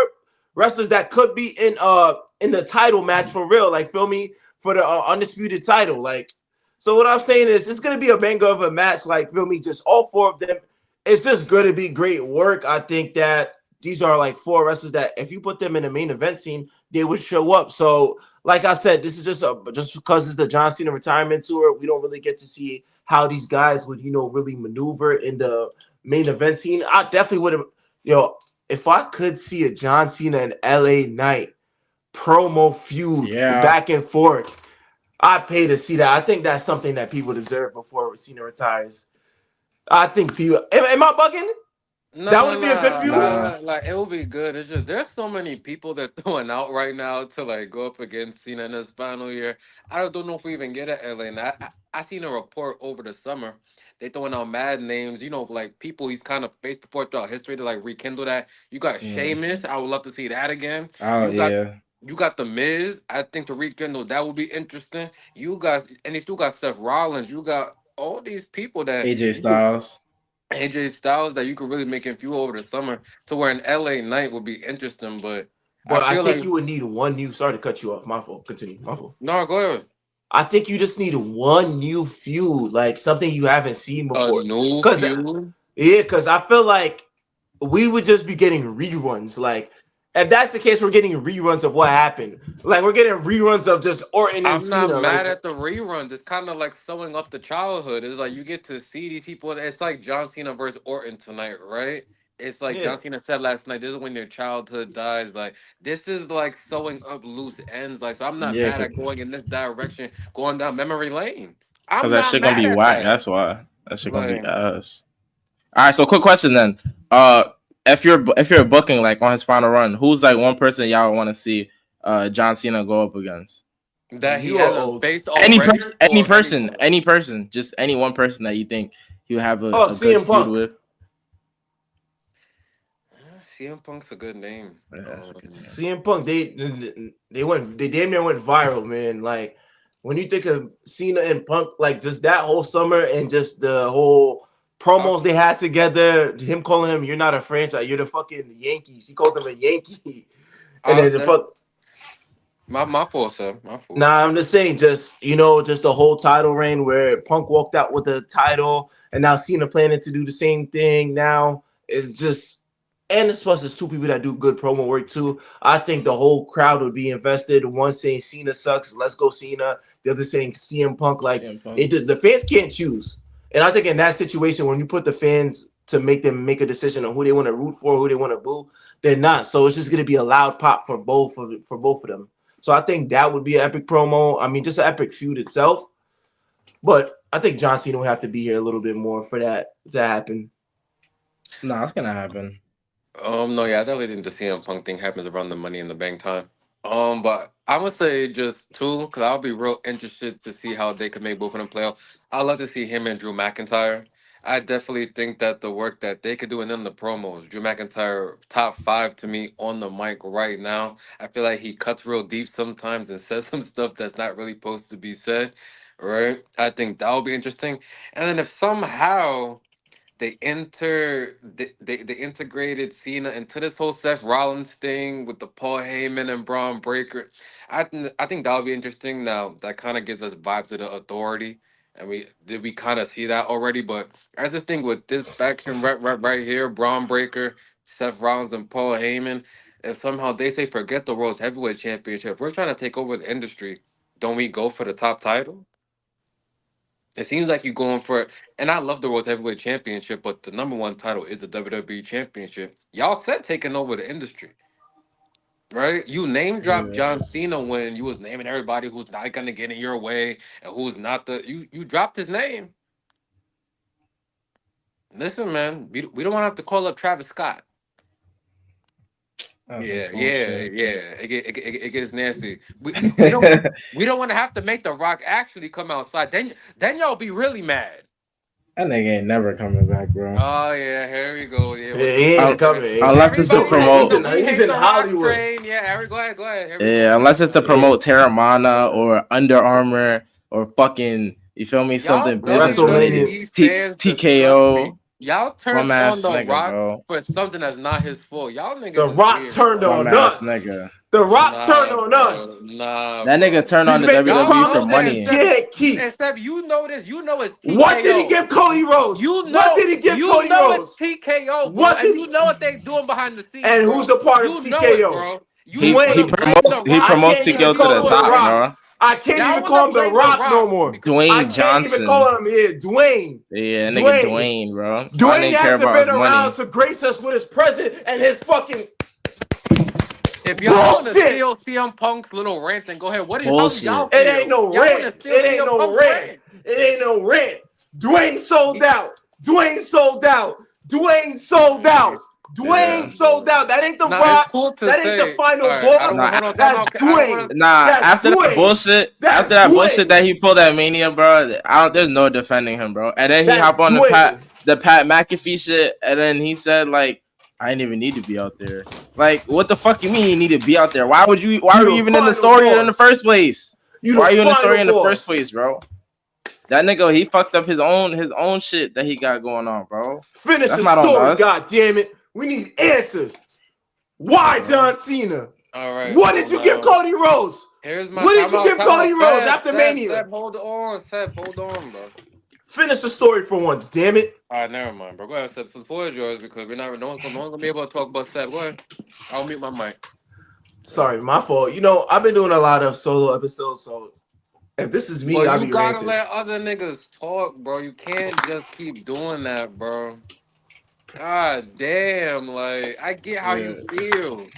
Speaker 3: wrestlers that could be in the title match for real. Like, feel me? For the undisputed title. Like, so what I'm saying is it's gonna be a banger of a match. Like, feel me? Just all four of them. It's just gonna be great work. I think that these are like four wrestlers that if you put them in the main event scene, they would show up. So, like I said, this is just because it's the John Cena retirement tour. We don't really get to see how these guys would, really maneuver in the main event scene. I definitely would have, if I could see a John Cena and LA Knight promo feud
Speaker 2: Yeah.
Speaker 3: back and forth, I'd pay to see that. I think that's something that people deserve before Cena retires. I think people. Am I bugging? That would be a good feud.
Speaker 2: Nah.
Speaker 1: Like it will be good. It's just there's so many people that throwing out right now to like go up against Cena in his final year. I don't know if we even get it, LA. And I seen a report over the summer. They throwing out mad names, like people he's kind of faced before throughout history to like rekindle that. You got
Speaker 2: Mm.
Speaker 1: Sheamus. I would love to see that again.
Speaker 2: Oh
Speaker 1: You got
Speaker 2: yeah.
Speaker 1: you got the Miz. I think to rekindle that would be interesting. You guys and you still got Seth Rollins. You got all these people that
Speaker 2: AJ
Speaker 1: you could,
Speaker 2: Styles.
Speaker 1: AJ Styles that you could really make him fuel over the summer to where an LA night would be interesting. But I
Speaker 3: But I
Speaker 1: feel
Speaker 3: think
Speaker 1: like
Speaker 3: you would need one new. Sorry to cut you off. My fault. Continue. My fault.
Speaker 1: no, go ahead.
Speaker 3: I think you just need one new feud, like something you haven't seen
Speaker 1: A
Speaker 3: before.
Speaker 1: new
Speaker 3: Cause
Speaker 1: feud.
Speaker 3: yeah, because I feel like we would just be getting reruns. Like if that's the case, we're getting reruns of what happened. Like we're getting reruns of just Orton and
Speaker 1: I'm not
Speaker 3: Cena. Like
Speaker 1: mad at the reruns. It's kind of like sewing up the childhood. It's like you get to see these people. It's like John Cena versus Orton tonight, right? It's like
Speaker 3: yeah,
Speaker 1: John Cena said last night. This is when your childhood dies. Like this is like sewing up loose ends. Like so, I'm not
Speaker 2: Yeah,
Speaker 1: mad at going in this direction, going down memory lane. I'm
Speaker 2: because that
Speaker 1: not
Speaker 2: shit gonna
Speaker 1: mad
Speaker 2: be
Speaker 1: at
Speaker 2: whack.
Speaker 1: that.
Speaker 2: That's why that shit gonna be
Speaker 1: Like
Speaker 2: ass. All right, so quick question then. If you're booking like on his final run, who's like one person y'all want to see John Cena go up against?
Speaker 1: that he
Speaker 3: you are
Speaker 1: has a
Speaker 3: old.
Speaker 1: face already, or anyone.
Speaker 2: Any person, just any one person that you think you have
Speaker 3: Oh,
Speaker 2: a good
Speaker 3: CM
Speaker 2: feud
Speaker 3: Punk.
Speaker 2: with.
Speaker 1: CM Punk's a good name.
Speaker 2: Yeah, that's a good name.
Speaker 3: CM Punk. They damn near went viral, man. Like when you think of Cena and Punk, like just that whole summer and just the whole
Speaker 1: I'll,
Speaker 3: promos they had together. Him calling him, "You're not a franchise. You're the fucking Yankees." He called him a Yankee, and
Speaker 1: I'll
Speaker 3: then the
Speaker 1: def-
Speaker 3: fuck.
Speaker 1: my fault, sir. My fault.
Speaker 3: Nah, I'm just saying, just the whole title reign where Punk walked out with the title, and now Cena planning to do the same thing. Now it's just, and it's plus there's two people that do good promo work too. I think the whole crowd would be invested. One saying Cena sucks, let's go Cena. The other saying CM Punk. Like
Speaker 2: CM Punk.
Speaker 3: the fans can't choose, and I think in that situation when you put the fans to make them make a decision on who they want to root for, who they want to boo, they're not. So it's just going to be a loud pop for both of them. So I think that would be an epic promo. I mean, just an epic feud itself. But I think John Cena will have to be here a little bit more for that to happen.
Speaker 2: Nah, it's gonna happen.
Speaker 1: No, yeah, I definitely think the CM Punk thing happens around the Money in the Bank time. But I'm gonna say just two, because I'll be real interested to see how they could make both of them play out. I'd love to see him and Drew McIntyre. I definitely think that the work that they could do in them the promos, Drew McIntyre top five to me on the mic right now. I feel like he cuts real deep sometimes and says some stuff that's not really supposed to be said. Right? I think that would be interesting. And then if somehow they integrated Cena into this whole Seth Rollins thing with the Paul Heyman and Braun Breaker. I think that would be interesting. Now that kind of gives us vibes of the Authority, and we kind of see that already. But I just think with this faction right here, Braun Breaker, Seth Rollins, and Paul Heyman, if somehow they say forget the World Heavyweight Championship, if we're trying to take over the industry, don't we go for the top title? It seems like you're going for it. And I love the World Heavyweight Championship, but the number one title is the WWE Championship. Y'all said taking over the industry, right? You name dropped
Speaker 2: Yeah.
Speaker 1: John Cena when you was naming everybody who's not gonna get in your way and who's not you dropped his name. Listen, man, we don't want to have to call up Travis Scott.
Speaker 2: That's some
Speaker 1: Yeah, yeah,
Speaker 2: bullshit.
Speaker 1: yeah. It gets nasty. We don't want to have to make The Rock actually come outside. Then y'all be really mad.
Speaker 2: That nigga ain't never coming back, bro.
Speaker 1: Oh yeah, here we go. Yeah,
Speaker 3: He
Speaker 1: with the
Speaker 3: ain't
Speaker 1: bullshit.
Speaker 3: coming.
Speaker 2: Unless it's to
Speaker 1: Everybody
Speaker 2: promote.
Speaker 3: He's
Speaker 1: hate
Speaker 3: in
Speaker 1: the Rock
Speaker 3: Hollywood.
Speaker 1: train. Yeah, Harry, go ahead. Here we
Speaker 2: Yeah,
Speaker 1: go.
Speaker 2: unless it's to
Speaker 3: Yeah.
Speaker 2: promote Terramana or Under Armour or fucking, you feel me,
Speaker 1: Y'all
Speaker 2: something business related.
Speaker 3: WrestleMania.
Speaker 1: WWE fans disgust me.
Speaker 2: TKO,
Speaker 1: Y'all turned
Speaker 2: bum
Speaker 1: on
Speaker 2: ass
Speaker 1: the
Speaker 2: nigga,
Speaker 1: Rock
Speaker 2: bro.
Speaker 1: for something that's not his fault. Y'all
Speaker 3: The
Speaker 1: niggas is
Speaker 3: Rock
Speaker 1: weird,
Speaker 3: turned
Speaker 1: bro.
Speaker 2: Bum
Speaker 3: on
Speaker 2: ass
Speaker 3: us.
Speaker 2: nigga.
Speaker 3: The Rock turned
Speaker 1: Nah,
Speaker 3: on
Speaker 1: bro.
Speaker 3: us.
Speaker 1: Nah,
Speaker 2: That nigga
Speaker 1: bro.
Speaker 2: turned on
Speaker 3: He's
Speaker 2: the
Speaker 3: making
Speaker 1: Y'all
Speaker 2: WWE for
Speaker 1: know
Speaker 3: promises
Speaker 1: that
Speaker 3: he
Speaker 2: money.
Speaker 3: can't keep.
Speaker 1: except you know this. You know it's
Speaker 3: What did he
Speaker 1: TKO.
Speaker 3: give Cody Rhodes? What did he give Cody
Speaker 1: It's
Speaker 3: Rhodes?
Speaker 1: TKO, bro,
Speaker 3: What
Speaker 1: and
Speaker 3: did
Speaker 1: you
Speaker 3: he?
Speaker 1: know what they doing behind the scenes,
Speaker 3: And who's
Speaker 1: bro.
Speaker 3: the part of
Speaker 1: You know it,
Speaker 3: TKO?
Speaker 1: bro. You
Speaker 2: He
Speaker 3: Dwayne.
Speaker 1: blame the
Speaker 2: he
Speaker 3: I
Speaker 1: Rock
Speaker 2: promotes
Speaker 3: can't
Speaker 1: and
Speaker 3: even
Speaker 2: TKO to
Speaker 3: call
Speaker 2: the
Speaker 3: him The
Speaker 1: you're
Speaker 2: top,
Speaker 3: Rock.
Speaker 1: doing.
Speaker 2: bro.
Speaker 3: I can't
Speaker 1: Y'all
Speaker 3: even
Speaker 1: want to
Speaker 3: call him The
Speaker 1: blame the
Speaker 3: Rock no
Speaker 1: Rock
Speaker 3: more.
Speaker 1: because
Speaker 3: I
Speaker 2: Dwayne
Speaker 3: can't even
Speaker 2: Johnson.
Speaker 3: call him Dwayne.
Speaker 2: Yeah, nigga
Speaker 3: Dwayne.
Speaker 2: Dwayne, bro. My
Speaker 3: Dwayne
Speaker 2: nigga care
Speaker 3: hasn't
Speaker 2: about
Speaker 3: been
Speaker 2: his
Speaker 3: around
Speaker 2: money.
Speaker 3: to grace us with his presence and his fucking
Speaker 1: if y'all want to
Speaker 3: bullshit.
Speaker 1: steal CM Punk's little rant, then go ahead. How do y'all
Speaker 2: Bullshit.
Speaker 3: It ain't
Speaker 1: feel?
Speaker 3: no
Speaker 1: Y'all want to
Speaker 3: rant.
Speaker 1: steal
Speaker 3: It ain't
Speaker 1: CM
Speaker 3: no
Speaker 1: Punk's
Speaker 3: rant.
Speaker 1: rant?
Speaker 3: It ain't no rant. Dwayne sold out. Dwayne sold out. Dwayne sold out. Dwayne
Speaker 2: Yeah.
Speaker 3: sold out. That ain't the
Speaker 1: Nah, it's
Speaker 3: Rock.
Speaker 1: cool to
Speaker 3: That ain't the
Speaker 1: say. All
Speaker 3: final
Speaker 1: right, I don't
Speaker 3: boss.
Speaker 2: Nah,
Speaker 1: hold on. Time
Speaker 3: That's
Speaker 1: out. I don't
Speaker 3: Dwayne.
Speaker 1: want to.
Speaker 3: That's
Speaker 2: after
Speaker 3: Dwayne. That's
Speaker 2: that bullshit
Speaker 3: Dwayne.
Speaker 2: that he pulled at Mania, bro, there's no defending him, bro. And then he
Speaker 3: That's
Speaker 2: hop on
Speaker 3: Dwayne.
Speaker 2: the Pat McAfee shit, and then he said like, I didn't even need to be out there. Like, what the fuck you mean you need to be out there? Why were you
Speaker 3: You
Speaker 2: even in the
Speaker 3: the final
Speaker 2: story in the
Speaker 3: boss.
Speaker 2: first place?
Speaker 3: You
Speaker 2: Why
Speaker 3: the
Speaker 2: are you in the story
Speaker 3: final
Speaker 2: in the first
Speaker 3: boss.
Speaker 2: place, bro? That nigga, he fucked up his own shit that he got going on, bro.
Speaker 3: Finish
Speaker 2: That's
Speaker 3: the
Speaker 2: not on
Speaker 3: story,
Speaker 2: us.
Speaker 3: god damn it. We need answers. Why John Cena?
Speaker 1: All right,
Speaker 3: What
Speaker 1: so
Speaker 3: did you give
Speaker 1: now
Speaker 3: Cody Rhodes?
Speaker 1: here's my
Speaker 3: What did you give
Speaker 1: time
Speaker 3: Cody
Speaker 1: out.
Speaker 3: Rhodes
Speaker 1: Seb,
Speaker 3: after
Speaker 1: Seb,
Speaker 3: Mania?
Speaker 1: Seb, hold on, Seb, hold on, bro.
Speaker 3: Finish the story for once, damn it.
Speaker 1: All right, never mind, bro. Go ahead, Seb. The floor is yours because we're not. No one's gonna be able to talk about Seb. Go ahead. I'll mute my mic.
Speaker 3: Sorry, my fault. You know, I've been doing a lot of solo episodes, so if this is me,
Speaker 1: Well,
Speaker 3: I'll
Speaker 1: you
Speaker 3: be
Speaker 1: gotta
Speaker 3: ranting.
Speaker 1: let other niggas talk, bro. You can't just keep doing that, bro. God damn, like I get how you
Speaker 2: Yeah.
Speaker 1: feel,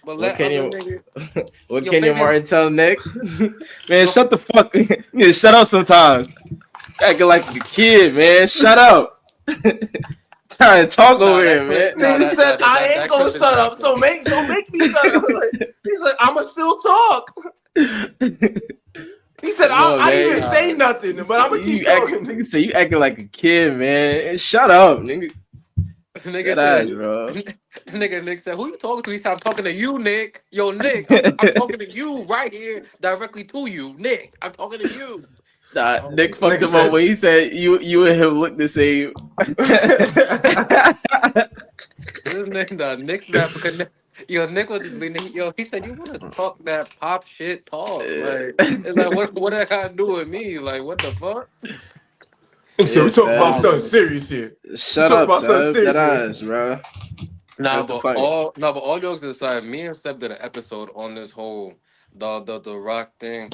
Speaker 1: but
Speaker 2: What
Speaker 1: let
Speaker 2: can
Speaker 1: other
Speaker 2: you
Speaker 1: niggas.
Speaker 2: what
Speaker 1: Yo,
Speaker 2: can you
Speaker 1: Fabian,
Speaker 2: Martin tell Nick? Man,
Speaker 1: yo,
Speaker 2: shut the fuck. You need to shut up sometimes. Acting like a kid, man. Shut up. Trying to talk over
Speaker 1: nah, that
Speaker 2: here,
Speaker 1: could,
Speaker 2: man.
Speaker 1: nah,
Speaker 3: Nigga said I ain't
Speaker 1: that
Speaker 3: gonna
Speaker 1: could have
Speaker 3: shut up,
Speaker 1: happened.
Speaker 3: so make me shut up. Like, he's like, I'ma still talk. He said
Speaker 2: Come on,
Speaker 3: I didn't even
Speaker 2: man.
Speaker 3: say
Speaker 1: Nah,
Speaker 3: nothing, but I'm gonna keep
Speaker 2: You act,
Speaker 3: talking.
Speaker 2: nigga say you acting like a kid, man. Shut up, nigga.
Speaker 1: nigga
Speaker 2: That ass,
Speaker 1: said,
Speaker 2: bro.
Speaker 1: nigga, Nick said, who you talking to? He said, I'm talking to you, Nick. Yo, Nick, I'm talking to you right here, directly to you, Nick. I'm talking to you.
Speaker 2: Nah,
Speaker 1: Oh my
Speaker 2: Nick fucked
Speaker 3: Nigga
Speaker 1: god.
Speaker 2: him up
Speaker 3: said
Speaker 2: when he said you and him look the same.
Speaker 1: This nigga, nah, Nick's mad because yo, Nick was yo, he said you want to talk that pop shit talk. Like, it's like what that got to do with me? Like, what the fuck?
Speaker 3: he said we
Speaker 2: Yeah,
Speaker 3: talking about
Speaker 2: Seb.
Speaker 3: something
Speaker 1: Um,
Speaker 3: serious here. We
Speaker 2: Shut
Speaker 3: talking
Speaker 2: up,
Speaker 3: about something
Speaker 2: Seb. That
Speaker 3: serious here.
Speaker 2: ass, bro.
Speaker 1: nah,
Speaker 2: That's the point.
Speaker 1: but all jokes aside, me and Seb did an episode on this whole the rock thing.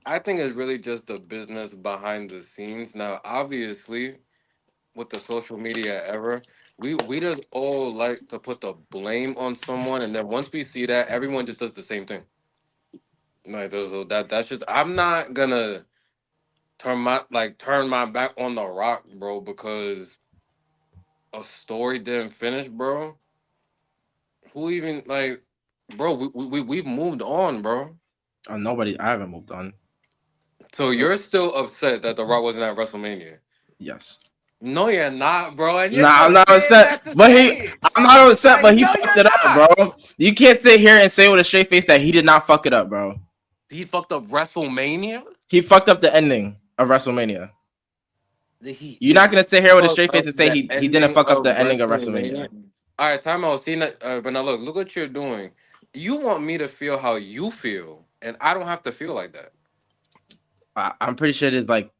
Speaker 1: I think it's really just the business behind the scenes. Now, obviously, with the social media era, we just all like to put the blame on someone, and then once we see that, everyone just does the same thing. Like, so that's just I'm not gonna turn my back on the Rock, bro, because a story didn't finish, bro. Who even like, bro? We've moved on, bro.
Speaker 2: Nobody. I haven't moved on.
Speaker 1: So
Speaker 2: Nope.
Speaker 1: you're still upset that the Rock wasn't at WrestleMania?
Speaker 2: Yes.
Speaker 1: No, you're not, bro, and you're
Speaker 2: Nah, I'm
Speaker 1: just
Speaker 2: not
Speaker 1: saying
Speaker 2: upset.
Speaker 1: that to
Speaker 2: But
Speaker 1: say
Speaker 2: he,
Speaker 1: it.
Speaker 2: I'm not upset.
Speaker 1: Like,
Speaker 2: But he
Speaker 1: no,
Speaker 2: fucked
Speaker 1: you're
Speaker 2: it up,
Speaker 1: not.
Speaker 2: bro. You can't sit here and say with a straight face that he did not fuck it up, bro.
Speaker 1: He fucked up WrestleMania.
Speaker 2: He fucked up the ending of WrestleMania.
Speaker 1: He
Speaker 2: You're not
Speaker 1: didn't
Speaker 2: gonna sit here with a
Speaker 1: fuck
Speaker 2: straight face
Speaker 1: up
Speaker 2: and say
Speaker 1: the
Speaker 2: he didn't
Speaker 1: ending
Speaker 2: fuck up
Speaker 1: of
Speaker 2: the ending of
Speaker 1: WrestleMania.
Speaker 2: WrestleMania.
Speaker 1: All right, time out. See, but now look what you're doing. You want me to feel how you feel, and I don't have to feel like that.
Speaker 2: I'm pretty sure there's like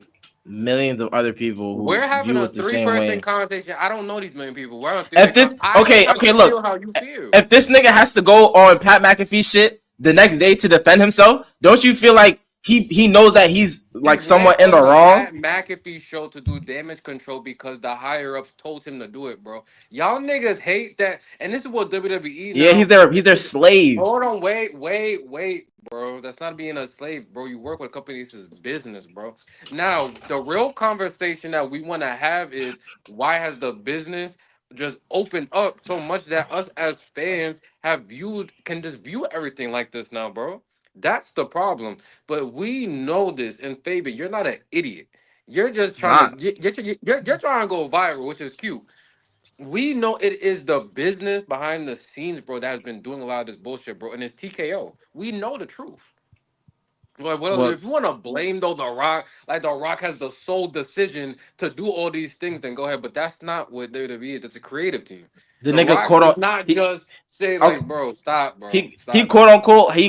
Speaker 2: millions of other people who
Speaker 1: We're having
Speaker 2: view
Speaker 1: a
Speaker 2: it the same
Speaker 1: three-person
Speaker 2: way.
Speaker 1: conversation. I don't know these million people. We're on a three-way
Speaker 2: If this
Speaker 1: conversation. I don't
Speaker 2: okay,
Speaker 1: have
Speaker 2: okay,
Speaker 1: to
Speaker 2: look.
Speaker 1: feel how you feel.
Speaker 2: If this nigga has to go on Pat McAfee shit the next day to defend himself, don't you feel like he knows that he's
Speaker 1: He
Speaker 2: like
Speaker 1: went
Speaker 2: somewhat in
Speaker 1: on
Speaker 2: the
Speaker 1: the
Speaker 2: wrong?
Speaker 1: Pat McAfee show to do damage control because the higher ups told him to do it, bro. Y'all niggas hate that, and this is what WWE
Speaker 2: Yeah,
Speaker 1: now.
Speaker 2: he's their slave.
Speaker 1: Hold on, wait, bro. That's not being a slave, bro. You work with companies as business, bro. Now, the real conversation that we want to have is why has the business just opened up so much that us as fans can just view everything like this now, bro? That's the problem. But we know this, and Fabian, you're not an idiot. You're just trying
Speaker 2: Not.
Speaker 1: to you're trying to go viral, which is cute. We know it is the business behind the scenes, bro, that has been doing a lot of this bullshit, bro, and it's TKO. We know the truth. Like, well,
Speaker 2: Well,
Speaker 1: if you want to blame though the Rock, like the Rock has the sole decision to do all these things, then go ahead. But that's not what WWE is. It's a creative team.
Speaker 2: the
Speaker 1: The
Speaker 2: nigga
Speaker 1: Rock
Speaker 2: quote on
Speaker 1: does not
Speaker 2: he
Speaker 1: just say
Speaker 2: okay,
Speaker 1: like, bro, stop, bro,
Speaker 2: he
Speaker 1: stop, bro.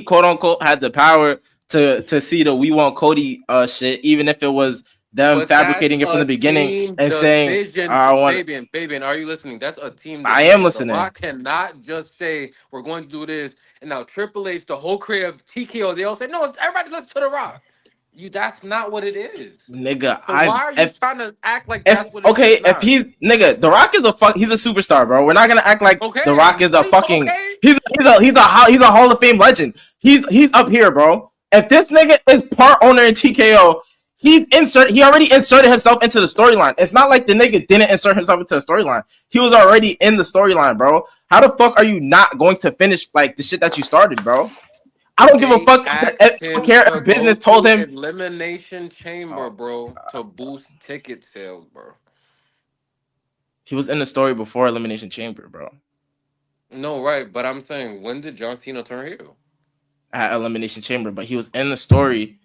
Speaker 2: quote unquote had the power to see the we want Cody shit, even if it was them
Speaker 1: But that's
Speaker 2: fabricating it from
Speaker 1: a
Speaker 2: the beginning
Speaker 1: team
Speaker 2: and saying
Speaker 1: decision,
Speaker 2: I want.
Speaker 1: Fabian, are you listening? That's a team
Speaker 2: I am
Speaker 1: decision. The
Speaker 2: listening,
Speaker 1: Rock cannot just say we're going to do this, and now Triple H, the whole creative TKO, they all say no. Everybody listen to the Rock. That's not what it is.
Speaker 2: nigga.
Speaker 1: So why are you
Speaker 2: If
Speaker 1: trying to act like
Speaker 2: if
Speaker 1: that's what it is?
Speaker 2: okay,
Speaker 1: It's
Speaker 2: if
Speaker 1: not.
Speaker 2: he's nigga, The Rock is he's a superstar, bro. We're not gonna act like The Rock
Speaker 1: Okay,
Speaker 2: is a
Speaker 1: what do you
Speaker 2: fucking
Speaker 1: okay?
Speaker 2: he's a Hall of Fame legend. He's up here, bro. If this nigga is part owner in TKO, he already inserted himself into the storyline. It's not like the nigga didn't insert himself into the storyline. He was already in the storyline, bro. How the fuck are you not going to finish like the shit that you started, bro? I don't give a
Speaker 1: They
Speaker 2: fuck. I
Speaker 1: asked
Speaker 2: don't
Speaker 1: him
Speaker 2: care
Speaker 1: to
Speaker 2: if
Speaker 1: go
Speaker 2: business told
Speaker 1: to
Speaker 2: him.
Speaker 1: Elimination Chamber,
Speaker 2: Oh,
Speaker 1: bro, to boost ticket sales, bro.
Speaker 2: he was in the story before Elimination Chamber, bro.
Speaker 1: No, right, but I'm saying, when did John Cena turn heel?
Speaker 2: At Elimination Chamber, but he was in the story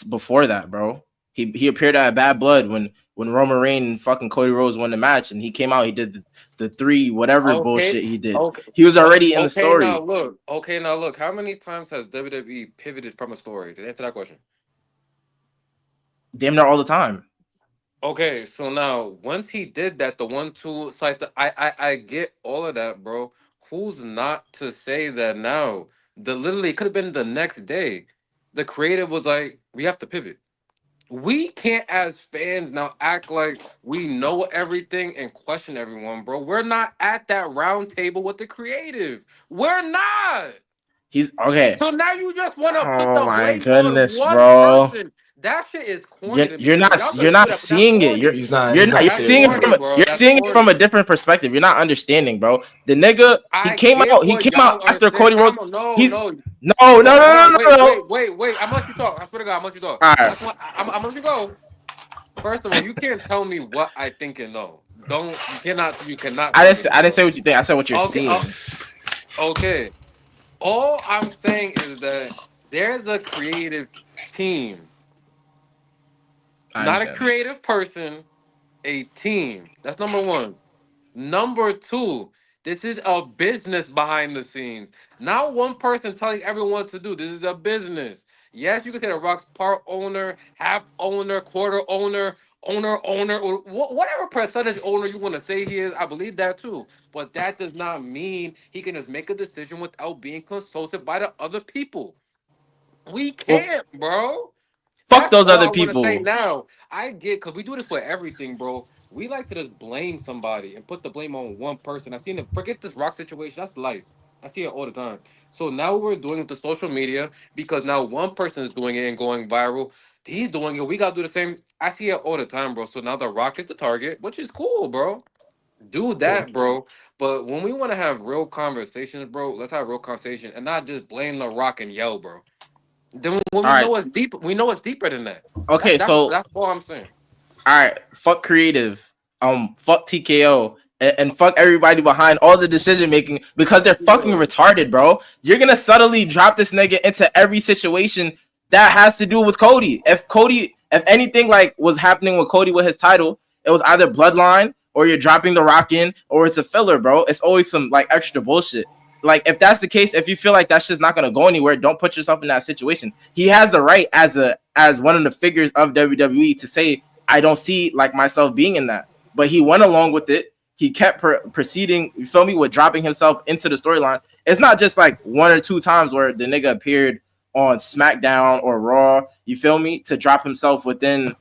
Speaker 2: before that, bro. He appeared at Bad Blood when Roman Reigns and fucking Cody Rhodes won the match, and he came out. He did the three whatever
Speaker 1: Okay,
Speaker 2: bullshit he did.
Speaker 1: okay,
Speaker 2: He was already in the
Speaker 1: okay. Now
Speaker 2: story.
Speaker 1: look. Okay, now look. How many times has WWE pivoted from a story? To answer that question.
Speaker 2: Damn near all the time.
Speaker 1: Okay, so now once he did that, the 1-2, it's like I get all of that, bro. Who's not to say that now? The literally it could have been the next day. The creative was like, we have to pivot. We can't as fans now act like we know everything and question everyone, bro. We're not at that round table with the creative. We're not.
Speaker 2: He's okay.
Speaker 1: So now you just want to put
Speaker 2: Oh
Speaker 1: the
Speaker 2: my
Speaker 1: blame on
Speaker 2: goodness,
Speaker 1: one
Speaker 2: bro.
Speaker 1: person. That shit is corny
Speaker 2: You're,
Speaker 1: to me,
Speaker 2: you're
Speaker 1: bro.
Speaker 2: not
Speaker 1: Y'all
Speaker 2: you're
Speaker 1: could do
Speaker 2: not
Speaker 1: that, but that's
Speaker 2: seeing it.
Speaker 1: corny.
Speaker 2: You're not
Speaker 3: He's
Speaker 2: you're
Speaker 3: not
Speaker 1: That's
Speaker 2: seeing it
Speaker 3: serious.
Speaker 1: corny,
Speaker 2: from
Speaker 1: bro.
Speaker 2: you're
Speaker 1: That's
Speaker 2: seeing it from a
Speaker 1: corny.
Speaker 2: different perspective. You're not understanding, bro. The nigga
Speaker 1: I get
Speaker 2: he
Speaker 1: what
Speaker 2: came out
Speaker 1: y'all are
Speaker 2: after
Speaker 1: saying.
Speaker 2: Cody Rhodes.
Speaker 1: No,
Speaker 2: He's
Speaker 1: no.
Speaker 2: no no no
Speaker 1: But hold
Speaker 2: no
Speaker 1: on,
Speaker 2: no
Speaker 1: wait,
Speaker 2: no. No.
Speaker 1: wait, wait, wait. I'm gonna let you talk. I swear to God, I'm gonna let you talk.
Speaker 2: All right.
Speaker 1: That's why I'm gonna let you go. First of all, you can't tell me what I think and know. Don't you cannot tell me
Speaker 2: I
Speaker 1: that,
Speaker 2: didn't
Speaker 1: bro.
Speaker 2: say what you think. I said what you're
Speaker 1: Okay,
Speaker 2: seeing.
Speaker 1: okay. All I'm saying is that there's a creative team,
Speaker 2: I
Speaker 1: not a
Speaker 2: understand.
Speaker 1: creative person, a team. That's number one. Number two, this is a business behind the scenes. Not one person telling everyone what to do. This is a business. Yes, you can say the Rock's part owner, half owner, quarter owner, owner, or whatever percentage owner you want to say he is. I believe that too. But that does not mean he can just make a decision without being consulted by the other people. We
Speaker 2: Well,
Speaker 1: can't, bro.
Speaker 2: fuck
Speaker 1: That's
Speaker 2: those
Speaker 1: all
Speaker 2: other
Speaker 1: I want to say
Speaker 2: people.
Speaker 1: now. I get because we do this for everything, bro. We like to just blame somebody and put the blame on one person. I've seen it. Forget this rock situation. That's life. I see it all the time. So now we're doing it to social media because now one person is doing it and going viral. He's doing it. We gotta do the same. I see it all the time, bro. So now the rock is the target, which is cool, bro. Do
Speaker 3: Okay.
Speaker 1: that, bro. But when we want to have real conversations, bro, let's have real conversation and not just blame the rock and yell, bro. Then when
Speaker 2: All
Speaker 1: we
Speaker 2: right.
Speaker 1: know it's deep, we know it's deeper than that.
Speaker 2: Okay. So
Speaker 1: That's all I'm saying.
Speaker 2: all right, fuck creative, fuck TKO, and fuck everybody behind all the decision making because they're fucking retarded, bro. You're gonna subtly drop this nigga into every situation that has to do with Cody. If anything like was happening with Cody with his title, it was either Bloodline or you're dropping the Rock in, or it's a filler, bro. It's always some like extra bullshit. Like if that's the case, if you feel like that's just not gonna go anywhere, don't put yourself in that situation. He has the right as one of the figures of WWE to say I don't see like myself being in that. But he went along with it. He kept proceeding, you feel me, with dropping himself into the storyline. It's not just like one or two times where the nigga appeared on SmackDown or Raw, you feel me, to drop himself within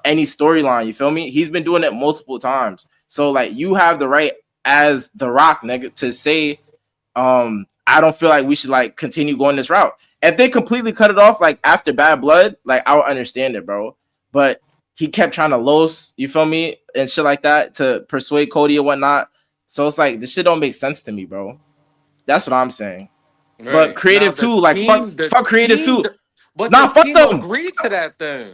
Speaker 2: any storyline, you feel me? He's been doing it multiple times. So like you have the right as the Rock nigga to say I don't feel like we should like continue going this route. If they completely cut it off like after Bad Blood, like I would understand it, bro. But he kept trying to los, you feel me, and shit like that to persuade Cody and whatnot. So it's like this shit don't make sense to me, bro. That's what I'm saying. But
Speaker 1: Right. Now
Speaker 2: creative too, like fuck creative too.
Speaker 1: but the
Speaker 2: Nah, fuck
Speaker 1: team
Speaker 2: them.
Speaker 1: agreed to that then.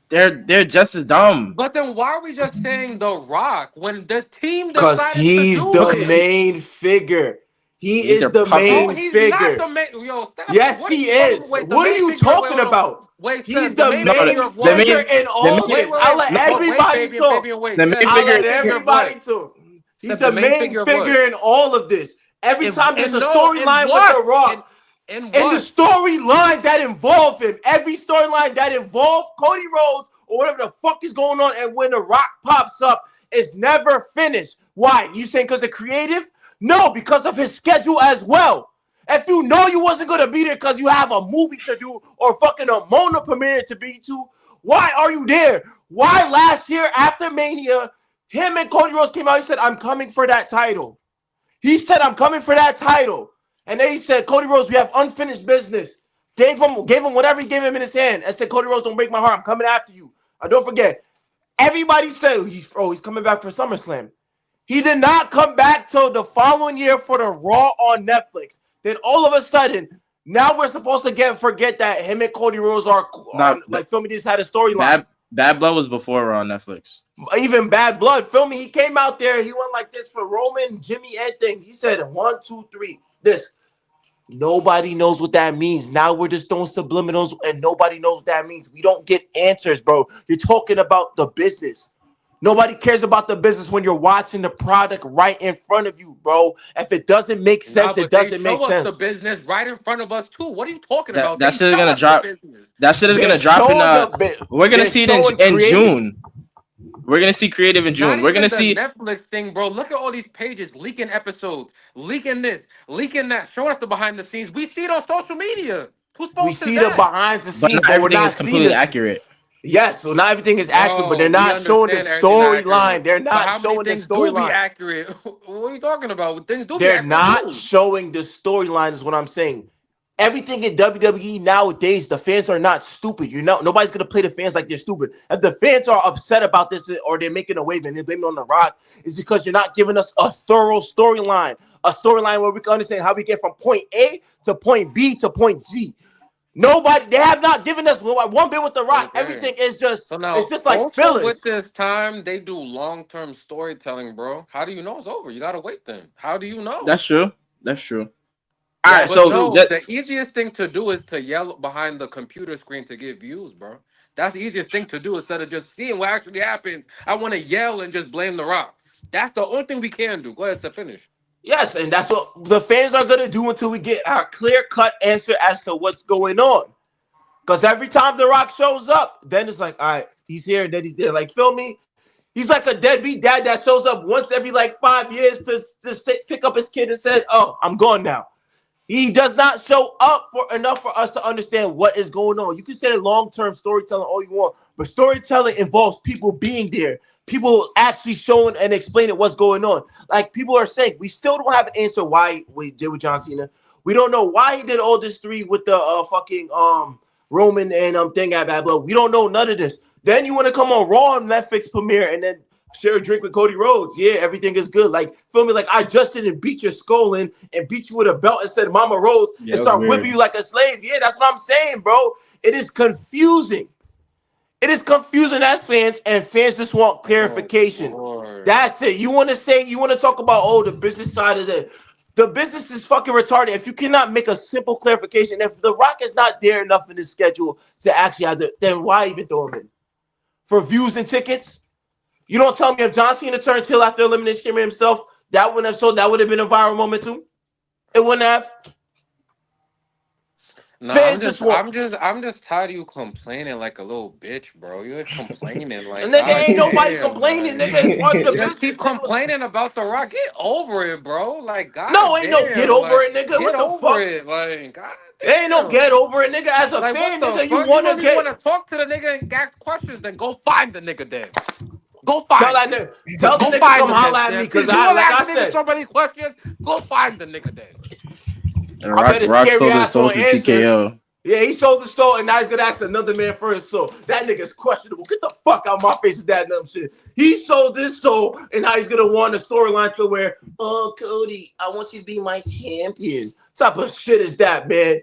Speaker 2: They're just as dumb.
Speaker 1: But then why are we just saying The Rock when the team
Speaker 3: Because
Speaker 1: decided to
Speaker 3: he's
Speaker 1: do
Speaker 3: the
Speaker 2: Because
Speaker 1: it?
Speaker 3: main figure. He
Speaker 2: he's
Speaker 3: is
Speaker 2: their
Speaker 3: the
Speaker 1: Bro,
Speaker 3: main
Speaker 2: puppet.
Speaker 1: he's not
Speaker 3: figure.
Speaker 1: the main. Yo, stop.
Speaker 3: Yes,
Speaker 1: What are
Speaker 3: he
Speaker 1: you talking about?
Speaker 3: is.
Speaker 1: Wait, the
Speaker 3: What are
Speaker 1: main
Speaker 3: you
Speaker 1: figure. Wait,
Speaker 3: talking
Speaker 1: hold on.
Speaker 3: about?
Speaker 1: Wait,
Speaker 3: He's
Speaker 1: says the
Speaker 3: the
Speaker 1: main
Speaker 2: No,
Speaker 3: main
Speaker 1: figure of
Speaker 2: the
Speaker 1: what?
Speaker 3: figure
Speaker 2: main
Speaker 3: in
Speaker 2: the
Speaker 3: all
Speaker 2: main
Speaker 3: this.
Speaker 1: Wait,
Speaker 3: I'll
Speaker 1: wait,
Speaker 3: let
Speaker 1: wait.
Speaker 2: no
Speaker 1: But wait,
Speaker 3: everybody
Speaker 1: Fabian,
Speaker 3: talk.
Speaker 1: Fabian, wait.
Speaker 2: the
Speaker 1: Says
Speaker 2: main
Speaker 1: the
Speaker 3: I'll
Speaker 1: main
Speaker 2: figure
Speaker 3: let
Speaker 1: figure of what?
Speaker 3: everybody talk. He's
Speaker 1: Says the
Speaker 3: the
Speaker 1: main
Speaker 3: main
Speaker 1: figure of what?
Speaker 3: figure in all of this. Every time there's a
Speaker 1: And no, and
Speaker 3: storyline with The
Speaker 1: what?
Speaker 3: Rock,
Speaker 1: And
Speaker 3: and the
Speaker 1: what?
Speaker 3: storylines that involve him, every storyline that involve Cody Rhodes or whatever the fuck is going on, and when The Rock pops up, it's never finished. Why? You saying because of creative? No, because of his schedule as well. If you know you wasn't gonna be there because you have a movie to do or fucking a Mona premiere to be to, why are you there? Why last year after Mania, him and Cody Rhodes came out, he said, I'm coming for that title. He said, I'm coming for that title. And then he said, Cody Rhodes, we have unfinished business. Gave him whatever he gave him in his hand and said, Cody Rhodes, don't break my heart. I'm coming after you. Don't forget, everybody said he's coming back for SummerSlam. He did not come back till the following year for the Raw on Netflix. Then all of a sudden, now we're supposed to forget that him and Cody Rhodes are
Speaker 2: not
Speaker 3: like filming this had a storyline.
Speaker 2: Bad Blood was before Raw on Netflix.
Speaker 3: Even Bad Blood filming, he came out there, he went like this for Roman, Jimmy, everything. He said 1, 2, 3. This. Nobody knows what that means. Now we're just throwing subliminals and nobody knows what that means. We don't get answers, bro. You're talking about the business. Nobody cares about the business when you're watching the product right in front of you, bro. If it doesn't make
Speaker 1: Nah,
Speaker 3: sense, it
Speaker 1: but they
Speaker 3: doesn't make
Speaker 1: show us
Speaker 3: sense.
Speaker 1: the business right in front of us too. What are you talking
Speaker 2: That
Speaker 1: about?
Speaker 2: that
Speaker 1: They
Speaker 2: shit is
Speaker 1: show
Speaker 2: gonna
Speaker 1: us the
Speaker 2: drop.
Speaker 1: business.
Speaker 2: That shit is
Speaker 3: They're
Speaker 2: gonna drop in
Speaker 3: showing the bit.
Speaker 2: we're gonna
Speaker 3: They're
Speaker 2: see it
Speaker 3: showing
Speaker 2: in
Speaker 3: creative.
Speaker 2: June. We're gonna see creative in
Speaker 1: Not
Speaker 2: June. We're
Speaker 1: even
Speaker 2: gonna
Speaker 1: the
Speaker 2: see
Speaker 1: Netflix thing, bro. Look at all these pages leaking episodes, leaking this, leaking that, showing us the behind the scenes. We see it on social media. Whose
Speaker 3: We
Speaker 1: fault is
Speaker 3: see the
Speaker 1: that?
Speaker 3: behind the
Speaker 2: but
Speaker 3: scenes,
Speaker 2: not
Speaker 3: but we're
Speaker 2: everything
Speaker 3: not
Speaker 2: is
Speaker 3: seeing
Speaker 2: completely
Speaker 3: this.
Speaker 2: accurate.
Speaker 3: Yes, so not everything is accurate, but they're
Speaker 1: Bro, we
Speaker 3: not showing the
Speaker 1: understand everything's not
Speaker 3: storyline.
Speaker 1: accurate.
Speaker 3: They're
Speaker 1: But
Speaker 3: not
Speaker 1: how many
Speaker 3: showing the
Speaker 1: things do be
Speaker 3: storyline.
Speaker 1: accurate? What are you talking about? Things do be
Speaker 3: They're
Speaker 1: accurate
Speaker 3: not
Speaker 1: too.
Speaker 3: showing the storyline, is what I'm saying. Everything in WWE nowadays, the fans are not stupid. You know, nobody's gonna play the fans like they're stupid. If the fans are upset about this or they're making a wave and they're blaming it on The Rock, is because you're not giving us a thorough storyline, a storyline where we can understand how we get from point A to point B to point Z. Nobody, they have not given us one bit with The Rock.
Speaker 1: Okay.
Speaker 3: Everything is just,
Speaker 1: So
Speaker 3: it's
Speaker 1: now,
Speaker 3: just like
Speaker 1: also with
Speaker 3: fillers.
Speaker 1: this time, they do long-term storytelling, bro. How do you know it's over? You gotta wait then. How do you know?
Speaker 2: That's true. That's true. All right,
Speaker 3: That's
Speaker 1: But
Speaker 2: so
Speaker 3: true.
Speaker 1: no,
Speaker 2: that,
Speaker 1: the easiest thing to do is to yell behind the computer screen to get views, bro. That's the easiest thing to do instead of just seeing what actually happens. I want to yell and just blame The Rock. That's the only thing we can do. Go ahead to finish.
Speaker 3: Yes, and that's what the fans are gonna do until we get our clear cut answer as to what's going on. Because every time The Rock shows up, then it's like, all right, he's here, then he's there. Like, feel me? He's like a deadbeat dad that shows up once every like 5 years to sit, pick up his kid and say, "Oh, I'm gone now." He does not show up for enough for us to understand what is going on. You can say long-term storytelling all you want, but storytelling involves people being there, people actually showing and explaining what's going on. Like people are saying, we still don't have an answer why we did with John Cena. We don't know why he did all this three with the fucking Roman and thing at Bad Blood. We don't know none of this. Then you want to come on Raw and Netflix premiere and then share a drink with Cody Rhodes. Yeah, everything is good. Like, feel me? Like, I just didn't beat your skull in and beat you with a belt and said, Mama Rhodes,
Speaker 2: yeah,
Speaker 3: and
Speaker 2: it was
Speaker 3: start whipping
Speaker 2: weird.
Speaker 3: you like a slave. Yeah, that's what I'm saying, bro. It is confusing. It is confusing as fans, and fans just want
Speaker 1: Oh
Speaker 3: clarification.
Speaker 1: Lord.
Speaker 3: That's it. You want to say, you want to talk about, oh, the business side of it. The business is fucking retarded. If you cannot make a simple clarification, if The Rock is not there enough in his schedule to actually have the, then why even throw him in? For views and tickets? You don't tell me if John Cena turns heel after elimination chamber himself, that wouldn't have so that would have been a viral moment too. It wouldn't have.
Speaker 1: No,
Speaker 3: Fans just want
Speaker 1: I'm just tired of you complaining like a little bitch, bro. You always complaining like,
Speaker 3: nigga,
Speaker 1: god
Speaker 3: ain't nobody
Speaker 1: damn,
Speaker 3: complaining,
Speaker 1: like
Speaker 3: nigga. It's part of the
Speaker 1: you just keep
Speaker 3: business, nigga.
Speaker 1: complaining about The Rock. Get over it, bro. Like,
Speaker 3: No,
Speaker 1: god
Speaker 3: ain't no get
Speaker 1: damn,
Speaker 3: over
Speaker 1: like
Speaker 3: it, nigga.
Speaker 1: get
Speaker 3: What the
Speaker 1: over
Speaker 3: fuck?
Speaker 1: it. Like, god
Speaker 3: There ain't no get
Speaker 1: damn.
Speaker 3: over it, nigga. As a
Speaker 1: Like, what
Speaker 3: fan,
Speaker 1: the
Speaker 3: nigga, you
Speaker 1: fuck? You
Speaker 3: wanna
Speaker 1: really want
Speaker 3: get
Speaker 1: to talk to the nigga and ask questions? Then go find the nigga then. Go
Speaker 3: tell
Speaker 1: find
Speaker 3: that
Speaker 1: him.
Speaker 3: nigga, tell the
Speaker 1: Go
Speaker 3: nigga
Speaker 1: find
Speaker 3: come
Speaker 1: him then,
Speaker 3: holla at me,
Speaker 1: Sam.
Speaker 3: cause
Speaker 1: You
Speaker 3: I
Speaker 1: want to
Speaker 3: like
Speaker 1: ask
Speaker 3: I
Speaker 1: the nigga
Speaker 3: said,
Speaker 1: so many questions? Go find the nigga then.
Speaker 2: And
Speaker 3: I bet his
Speaker 2: Rock
Speaker 3: scary
Speaker 2: sold his
Speaker 3: ass
Speaker 2: soul
Speaker 3: won't
Speaker 2: to
Speaker 3: answer.
Speaker 2: TKO.
Speaker 3: Yeah, he sold his soul, and now he's gonna ask another man for his soul. That nigga's questionable. Get the fuck out of my face with that dumb shit. He sold his soul, and now he's gonna want a storyline to where, oh, Cody, I want you to be my champion. What type of shit is that, man?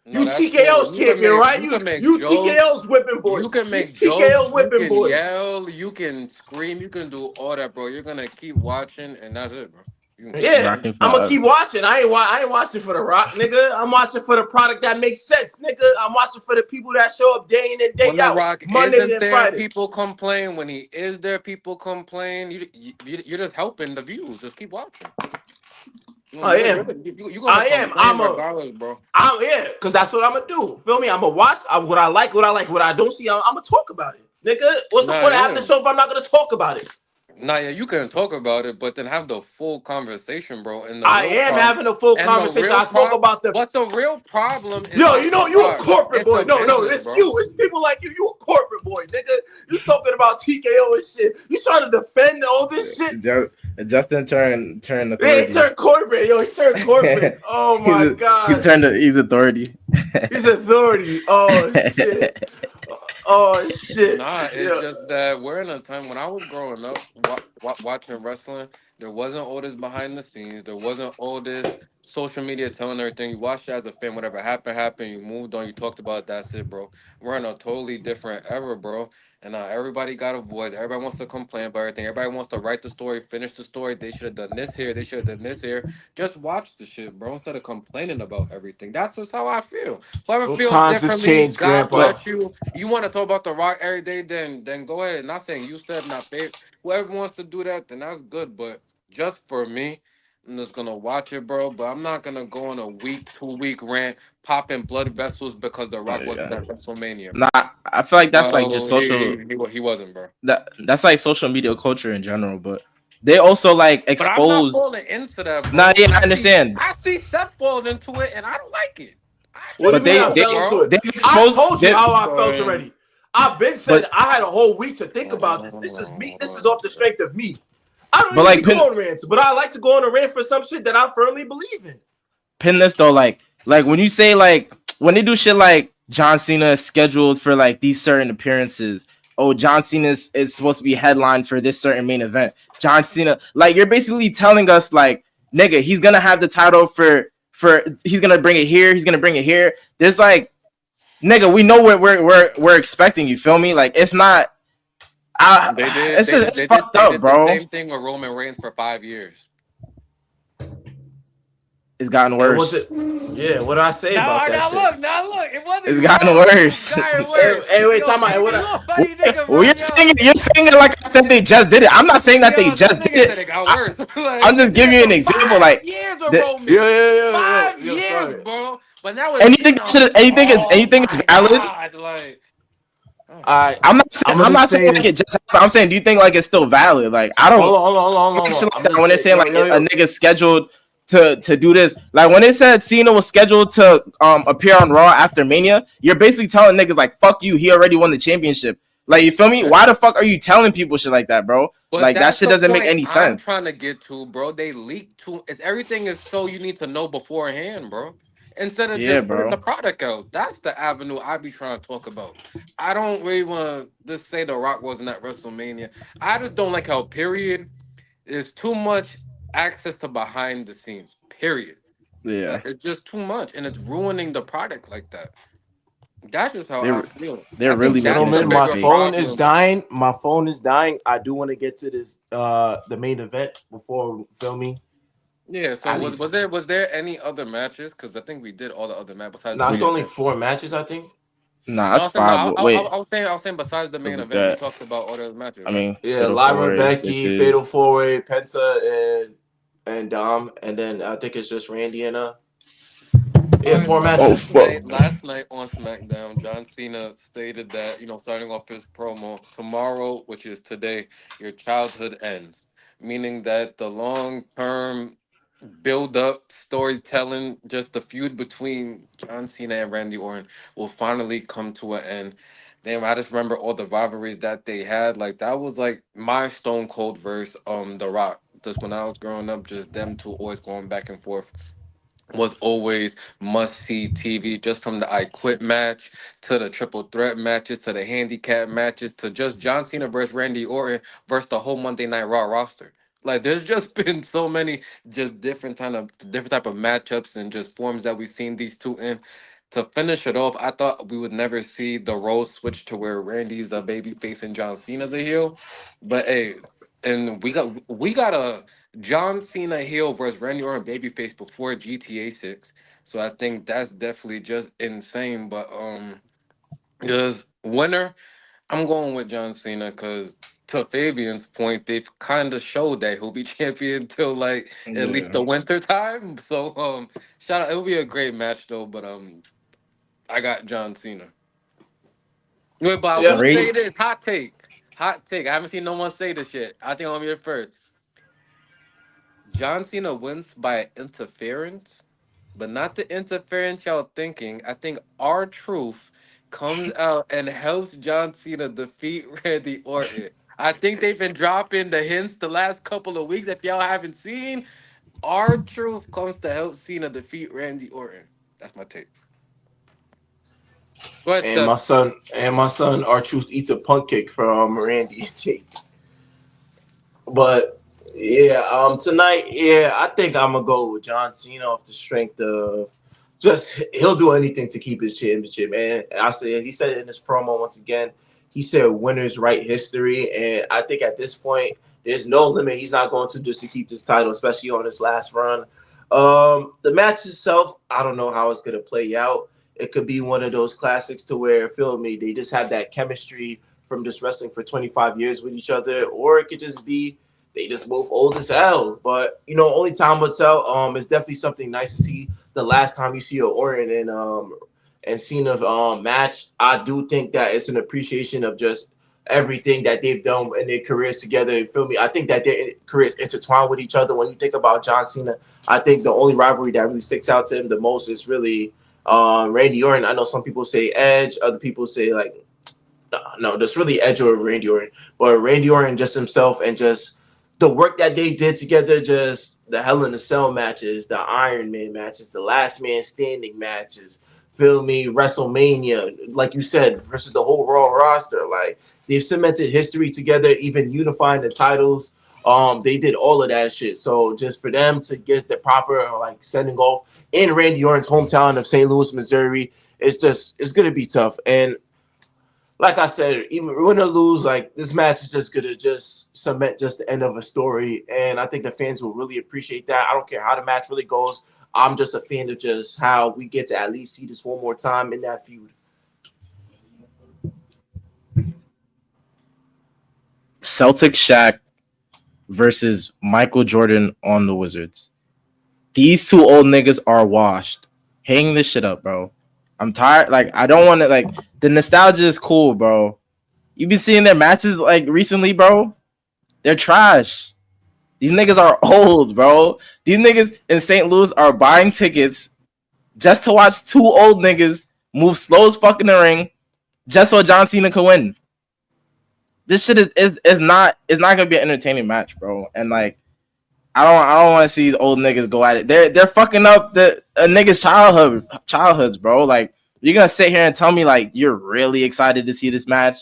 Speaker 1: No,
Speaker 3: You
Speaker 1: that's cool.
Speaker 3: TKO's champion, right?
Speaker 1: You can make
Speaker 3: You
Speaker 1: jokes.
Speaker 3: TKO's whipping boy.
Speaker 1: You can
Speaker 3: These
Speaker 1: make
Speaker 3: TKO
Speaker 1: jokes. You
Speaker 3: whipping
Speaker 1: can
Speaker 3: boys.
Speaker 1: yell. You can scream. You can do all that, bro. You're gonna keep watching, and that's it, bro. You can keep
Speaker 3: Yeah,
Speaker 1: watching.
Speaker 2: Rocking
Speaker 3: I'm gonna
Speaker 2: five.
Speaker 3: keep watching. I ain't watching for the Rock, nigga. I'm watching for the product that makes sense, nigga. I'm watching for the people that show up day in and day
Speaker 1: When The
Speaker 3: out,
Speaker 1: Rock
Speaker 3: Monday
Speaker 1: isn't
Speaker 3: and
Speaker 1: there,
Speaker 3: Friday.
Speaker 1: people complain. When he is there, people complain. You're just helping the views. Just keep watching. No,
Speaker 3: I am.
Speaker 1: you're gonna
Speaker 3: I am.
Speaker 1: complain regardless, bro.
Speaker 3: I'm yeah, because that's what I'm gonna do. Feel me? I'm gonna watch what I like, what I like, what I don't see. I'm gonna talk about it, nigga. What's the
Speaker 1: Nah,
Speaker 3: point of having the
Speaker 1: yeah.
Speaker 3: show if I'm not gonna talk about it?
Speaker 1: Nah, yeah, you can talk about it, but then have the full conversation, bro.
Speaker 3: I am having a full conversation. I spoke about the
Speaker 1: But the real problem is
Speaker 3: yo.
Speaker 1: not
Speaker 3: You
Speaker 1: The
Speaker 3: know, you a
Speaker 1: Rock.
Speaker 3: corporate
Speaker 1: It's
Speaker 3: boy.
Speaker 1: the
Speaker 3: No, no,
Speaker 1: business,
Speaker 3: it's
Speaker 1: bro.
Speaker 3: you. It's people like you. You a corporate boy, nigga. You talking about TKO and shit. You trying to defend all this shit?
Speaker 2: Justin turned
Speaker 3: Yeah, he
Speaker 2: authority.
Speaker 3: turned corporate. Yo, he turned corporate. Oh my
Speaker 2: He
Speaker 3: god,
Speaker 2: turned he's authority.
Speaker 3: he's authority. Oh shit. Oh shit.
Speaker 1: Nah, it's
Speaker 3: Yeah.
Speaker 1: just that we're in a time when I was growing up watching wrestling. There wasn't all this behind the scenes. There wasn't all this social media telling everything. You watched it as a fan. Whatever happened, happened. You moved on. You talked about it, that's it, bro. We're in a totally different era, bro. And everybody got a voice. Everybody wants to complain about everything. Everybody wants to write the story, finish the story. They should have done this here. They should have done this here. Just watch the shit, bro, instead of complaining about everything. That's just how I feel. Whoever
Speaker 3: Well,
Speaker 1: feels
Speaker 3: times has
Speaker 1: differently,
Speaker 3: changed,
Speaker 1: God
Speaker 3: Grandpa.
Speaker 1: bless you. You want to talk about The Rock every day, then go ahead. Not saying you said not fair. Whoever wants to do that, then that's good. But just for me, I'm just gonna watch it, bro. But I'm not gonna go on a week, 2 week rant, popping blood vessels because The
Speaker 2: Oh
Speaker 1: Rock wasn't
Speaker 2: yeah.
Speaker 1: at WrestleMania,
Speaker 2: Nah,
Speaker 1: bro.
Speaker 2: I feel like that's like just
Speaker 1: No,
Speaker 2: social.
Speaker 1: he wasn't, bro.
Speaker 2: That's like social media culture in general. But they also like
Speaker 1: But I'm not
Speaker 2: expose.
Speaker 1: falling into that,
Speaker 2: Nah,
Speaker 1: bro.
Speaker 2: yeah,
Speaker 1: And
Speaker 2: I understand.
Speaker 1: I see Seth falling into it, and I don't like it. I
Speaker 3: What do
Speaker 1: just
Speaker 3: you
Speaker 2: But
Speaker 3: mean
Speaker 2: they
Speaker 3: I
Speaker 1: don't,
Speaker 2: they
Speaker 3: fell into
Speaker 1: bro.
Speaker 3: it?
Speaker 2: they've
Speaker 3: I
Speaker 2: exposed.
Speaker 3: told you how I felt
Speaker 1: But,
Speaker 3: already. I've been said
Speaker 2: But
Speaker 3: I had a whole week to think about this. This is me. This is off the strength of me. I don't
Speaker 2: but
Speaker 3: usually
Speaker 2: like
Speaker 3: go on rants, but I like to go on a rant for some shit that I firmly believe in.
Speaker 2: pin this though, like when you say like when they do shit like John Cena is scheduled for like these certain appearances. Oh, John Cena is supposed to be headline for this certain main event. John Cena, like you're basically telling us like, nigga, he's gonna have the title for he's gonna bring it here. He's gonna bring it here. There's like, nigga, we know what we're expecting. You feel me? Like it's not.
Speaker 1: they did,
Speaker 2: It's
Speaker 1: they
Speaker 2: just,
Speaker 1: did,
Speaker 2: it's
Speaker 1: they did,
Speaker 2: fucked
Speaker 1: they
Speaker 2: up,
Speaker 1: did the
Speaker 2: bro.
Speaker 1: same thing with Roman Reigns for 5 years.
Speaker 2: It's gotten
Speaker 3: And was
Speaker 2: worse.
Speaker 3: it? Yeah, what did I say about that shit?
Speaker 1: Now look, it wasn't
Speaker 2: It's
Speaker 1: you
Speaker 2: gotten
Speaker 1: wrong. It just
Speaker 2: worse.
Speaker 1: got
Speaker 3: Hey,
Speaker 1: worse.
Speaker 3: hey, wait,
Speaker 1: Yo,
Speaker 3: time out.
Speaker 1: Fabian,
Speaker 3: What
Speaker 1: you
Speaker 3: I,
Speaker 1: a funny nigga,
Speaker 2: Well,
Speaker 1: bro.
Speaker 2: you're saying it like I said they just did it. I'm not saying that they
Speaker 1: Yo, this
Speaker 2: just did
Speaker 1: nigga said
Speaker 2: it.
Speaker 1: it got worse.
Speaker 2: I'm
Speaker 1: Like,
Speaker 2: just
Speaker 1: they did
Speaker 2: giving
Speaker 1: it
Speaker 2: you an
Speaker 1: for
Speaker 2: example.
Speaker 1: 5 years with
Speaker 2: The,
Speaker 3: yeah,
Speaker 1: Roman.
Speaker 3: yeah, yeah, yeah,
Speaker 1: 5 years,
Speaker 3: sorry.
Speaker 1: bro. But now it's oh
Speaker 2: anything is
Speaker 1: my
Speaker 2: valid.
Speaker 1: god, like, oh,
Speaker 3: All right, I'm gonna
Speaker 2: I'm
Speaker 3: just
Speaker 2: not saying
Speaker 3: say
Speaker 2: like it
Speaker 3: this.
Speaker 2: just happened. I'm saying, do you think like it's still valid? Like I don't.
Speaker 3: Hold on.
Speaker 2: Shit like
Speaker 3: I'm
Speaker 2: that
Speaker 3: gonna
Speaker 2: when they're
Speaker 3: say,
Speaker 2: saying
Speaker 3: yo,
Speaker 2: like
Speaker 3: yo,
Speaker 2: a
Speaker 3: yo.
Speaker 2: nigga scheduled to do this. Like when they said Cena was scheduled to appear on Raw after Mania, you're basically telling niggas like fuck you. He already won the championship. Like you feel me?
Speaker 1: yeah.
Speaker 2: Why the fuck are you telling people shit like that, bro?
Speaker 1: But
Speaker 2: Like that
Speaker 1: that's
Speaker 2: shit
Speaker 1: the
Speaker 2: doesn't make
Speaker 1: point
Speaker 2: any
Speaker 1: I'm
Speaker 2: sense.
Speaker 1: trying to get to, bro. They leak too. It's everything is so you need to know beforehand, bro. Instead of
Speaker 2: Yeah,
Speaker 1: just putting the
Speaker 2: bro.
Speaker 1: product out. That's the avenue I be trying to talk about. I don't really want to just say The Rock wasn't at WrestleMania. I just don't like how period is too much access to behind the scenes. Period.
Speaker 2: Yeah,
Speaker 1: Like it's just too much, and it's ruining the product like that. That's just how
Speaker 2: they
Speaker 1: I feel. I
Speaker 2: they're really
Speaker 1: think
Speaker 2: making
Speaker 1: that's
Speaker 2: this
Speaker 1: the
Speaker 3: Gentlemen,
Speaker 2: shit look
Speaker 3: my
Speaker 1: bigger
Speaker 2: fake.
Speaker 3: phone is
Speaker 1: problem.
Speaker 3: dying. My phone is dying. I do want to get to this the main event before filming.
Speaker 1: Yeah. So
Speaker 3: At least
Speaker 1: was there any other matches? Because I think we did all the other matches besides the
Speaker 3: now it's
Speaker 1: main
Speaker 2: We
Speaker 3: only
Speaker 1: event.
Speaker 3: 4 matches, I think.
Speaker 2: nah,
Speaker 1: No,
Speaker 2: that's
Speaker 1: I said no.
Speaker 2: five. Wait,
Speaker 1: I was saying besides the main
Speaker 2: we
Speaker 1: event, we
Speaker 2: got.
Speaker 1: talked about all the other matches,
Speaker 2: I
Speaker 1: right?
Speaker 2: mean,
Speaker 3: Yeah,
Speaker 2: Fatal
Speaker 3: Lyra,
Speaker 2: Four Way,
Speaker 3: Becky, Fatal
Speaker 2: bitches.
Speaker 3: Four Way, Penta, and Dom, and then I think it's just Randy and
Speaker 1: All
Speaker 3: yeah,
Speaker 1: right.
Speaker 3: four
Speaker 1: So
Speaker 2: Oh
Speaker 3: matches.
Speaker 2: fuck.
Speaker 1: last night on SmackDown, John Cena stated that starting off his promo tomorrow, which is today, your childhood ends, meaning that the long term build up storytelling, just the feud between John Cena and Randy Orton will finally come to an end. Damn, I just remember all the rivalries that they had. Like that was like my Stone Cold verse The Rock. Just when I was growing up, just them two always going back and forth was always must see TV. Just from the I Quit match to the triple threat matches to the handicap matches to just John Cena versus Randy Orton versus the whole Monday Night Raw roster. Like there's just been so many just different type of matchups and just forms that we've seen these two in. To finish it off, I thought we would never see the role switch to where Randy's a baby face and John Cena's a heel. But hey, and we got a John Cena heel versus Randy Orton babyface before GTA 6. So I think that's definitely just insane. But just winner, I'm going with John Cena because to Fabian's point, they've kind of showed that he'll be champion till like at least
Speaker 2: Yeah.
Speaker 1: the winter time. So shout out, it'll be a great match though. But I got John Cena. Wait, but I
Speaker 3: Yeah,
Speaker 1: will say
Speaker 2: Great.
Speaker 1: this hot take. Hot take. I haven't seen no one say this yet. I think I'll be the first. John Cena wins by interference, but not the interference y'all thinking. I think our truth comes out and helps John Cena defeat Randy Orton. I think they've been dropping the hints the last couple of weeks. If y'all haven't seen, our truth comes to help Cena defeat Randy Orton. That's my take. Go ahead,
Speaker 3: and
Speaker 1: Seth.
Speaker 3: my son, our truth eats a punk cake from Randy and Jake. But Yeah, tonight, yeah, I think I'm gonna go with John Cena off the strength of just he'll do anything to keep his championship. And I said he said it in his promo once again. He said winners write history, and I think at this point there's no limit. He's not going to just to keep this title, especially on his last run. The match itself, I don't know how it's gonna play out. It could be one of those classics to where, feel me, they just have that chemistry from just wrestling for 25 years with each other, or it could just be they just both old as hell. But only time will tell. It's definitely something nice to see. The last time you see a Orton and Cena match, I do think that it's an appreciation of just everything that they've done in their careers together. You feel me? I think that their careers intertwine with each other. When you think about John Cena, I think the only rivalry that really sticks out to him the most is really Randy Orton. I know some people say Edge, other people say like no, that's really Edge or Randy Orton. But Randy Orton just himself and just the work that they did together, just the Hell in a Cell matches, the Iron Man matches, the Last Man Standing matches, feel me, WrestleMania, like you said, versus the whole Raw roster. Like they've cemented history together, even unifying the titles. They did all of that shit. So just for them to get the proper like sending off in Randy Orton's hometown of St. Louis, Missouri, it's gonna be tough. And like I said, even win or lose, like this match is just gonna just cement just the end of a story, and I think the fans will really appreciate that. I don't care how the match really goes. I'm just a fan of just how we get to at least see this one more time in that feud.
Speaker 2: Celtic Shaq versus Michael Jordan on the Wizards. These two old niggas are washed. Hang this shit up, bro. I'm tired. Like, I don't want to, like, the nostalgia is cool, bro. You been seeing their matches, like, recently, bro? They're trash. These niggas are old, bro. These niggas in St. Louis are buying tickets just to watch two old niggas move slow as fuck in the ring just so John Cena can win. This shit is not gonna be an entertaining match, bro. And like I don't want to see these old niggas go at it. They're fucking up the a nigga's childhoods, bro. Like you're gonna sit here and tell me like you're really excited to see this match.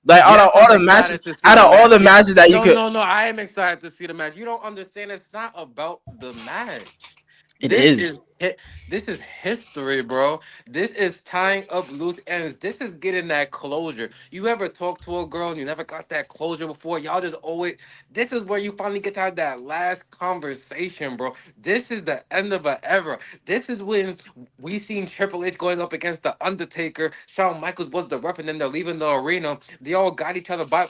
Speaker 2: Like out of
Speaker 1: Yes,
Speaker 2: all
Speaker 1: I'm
Speaker 2: the matches,
Speaker 1: excited to see
Speaker 2: out
Speaker 1: the
Speaker 2: of all
Speaker 1: match.
Speaker 2: the
Speaker 1: Yeah,
Speaker 2: matches that you
Speaker 1: no,
Speaker 2: could,
Speaker 1: no, no. I am excited to see the match. You don't understand. It's not about the match.
Speaker 2: it
Speaker 1: This
Speaker 2: is.
Speaker 1: is this is history, bro. This is tying up loose ends. This is getting that closure. You ever talk to a girl and you never got that closure before? Y'all just always. This is where you finally get to have that last conversation, bro. This is the end of an era. This is when we seen Triple H going up against the Undertaker. Shawn Michaels was the ref, and then they're leaving the arena. They all got each other by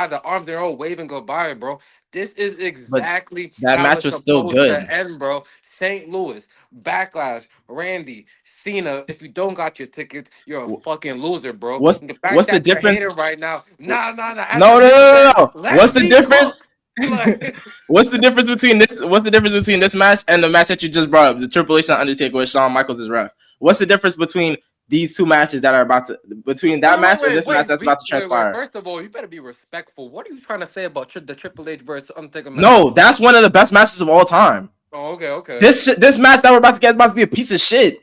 Speaker 1: the arms. They're all waving goodbye, bro. This is
Speaker 2: But
Speaker 1: exactly
Speaker 2: that
Speaker 1: how
Speaker 2: match
Speaker 1: it's
Speaker 2: was still
Speaker 1: supposed
Speaker 2: good.
Speaker 1: to end, bro. St. Louis, Backlash, Randy, Cena. If you don't got your tickets, you're a fucking loser, bro.
Speaker 2: What's
Speaker 1: And the fact
Speaker 2: what's the
Speaker 1: that you're
Speaker 2: difference?
Speaker 1: hating right now, nah. As a
Speaker 2: No, no,
Speaker 1: real
Speaker 2: no, no,
Speaker 1: fan,
Speaker 2: no.
Speaker 1: let me cook. Like,
Speaker 2: What's the difference between this? What's the difference between this match and the match that you just brought up, the Triple H and Undertaker with Shawn Michaels as ref? What's the difference between these two matches that are about to between that match and this match that's about to
Speaker 1: wait.
Speaker 2: transpire?
Speaker 1: First of all, you better be respectful. What are you trying to say about the Triple H versus Undertaker match?
Speaker 2: No, that's one of the best matches of all time.
Speaker 1: Oh, okay.
Speaker 2: This match that we're about to get is about to be a piece of shit.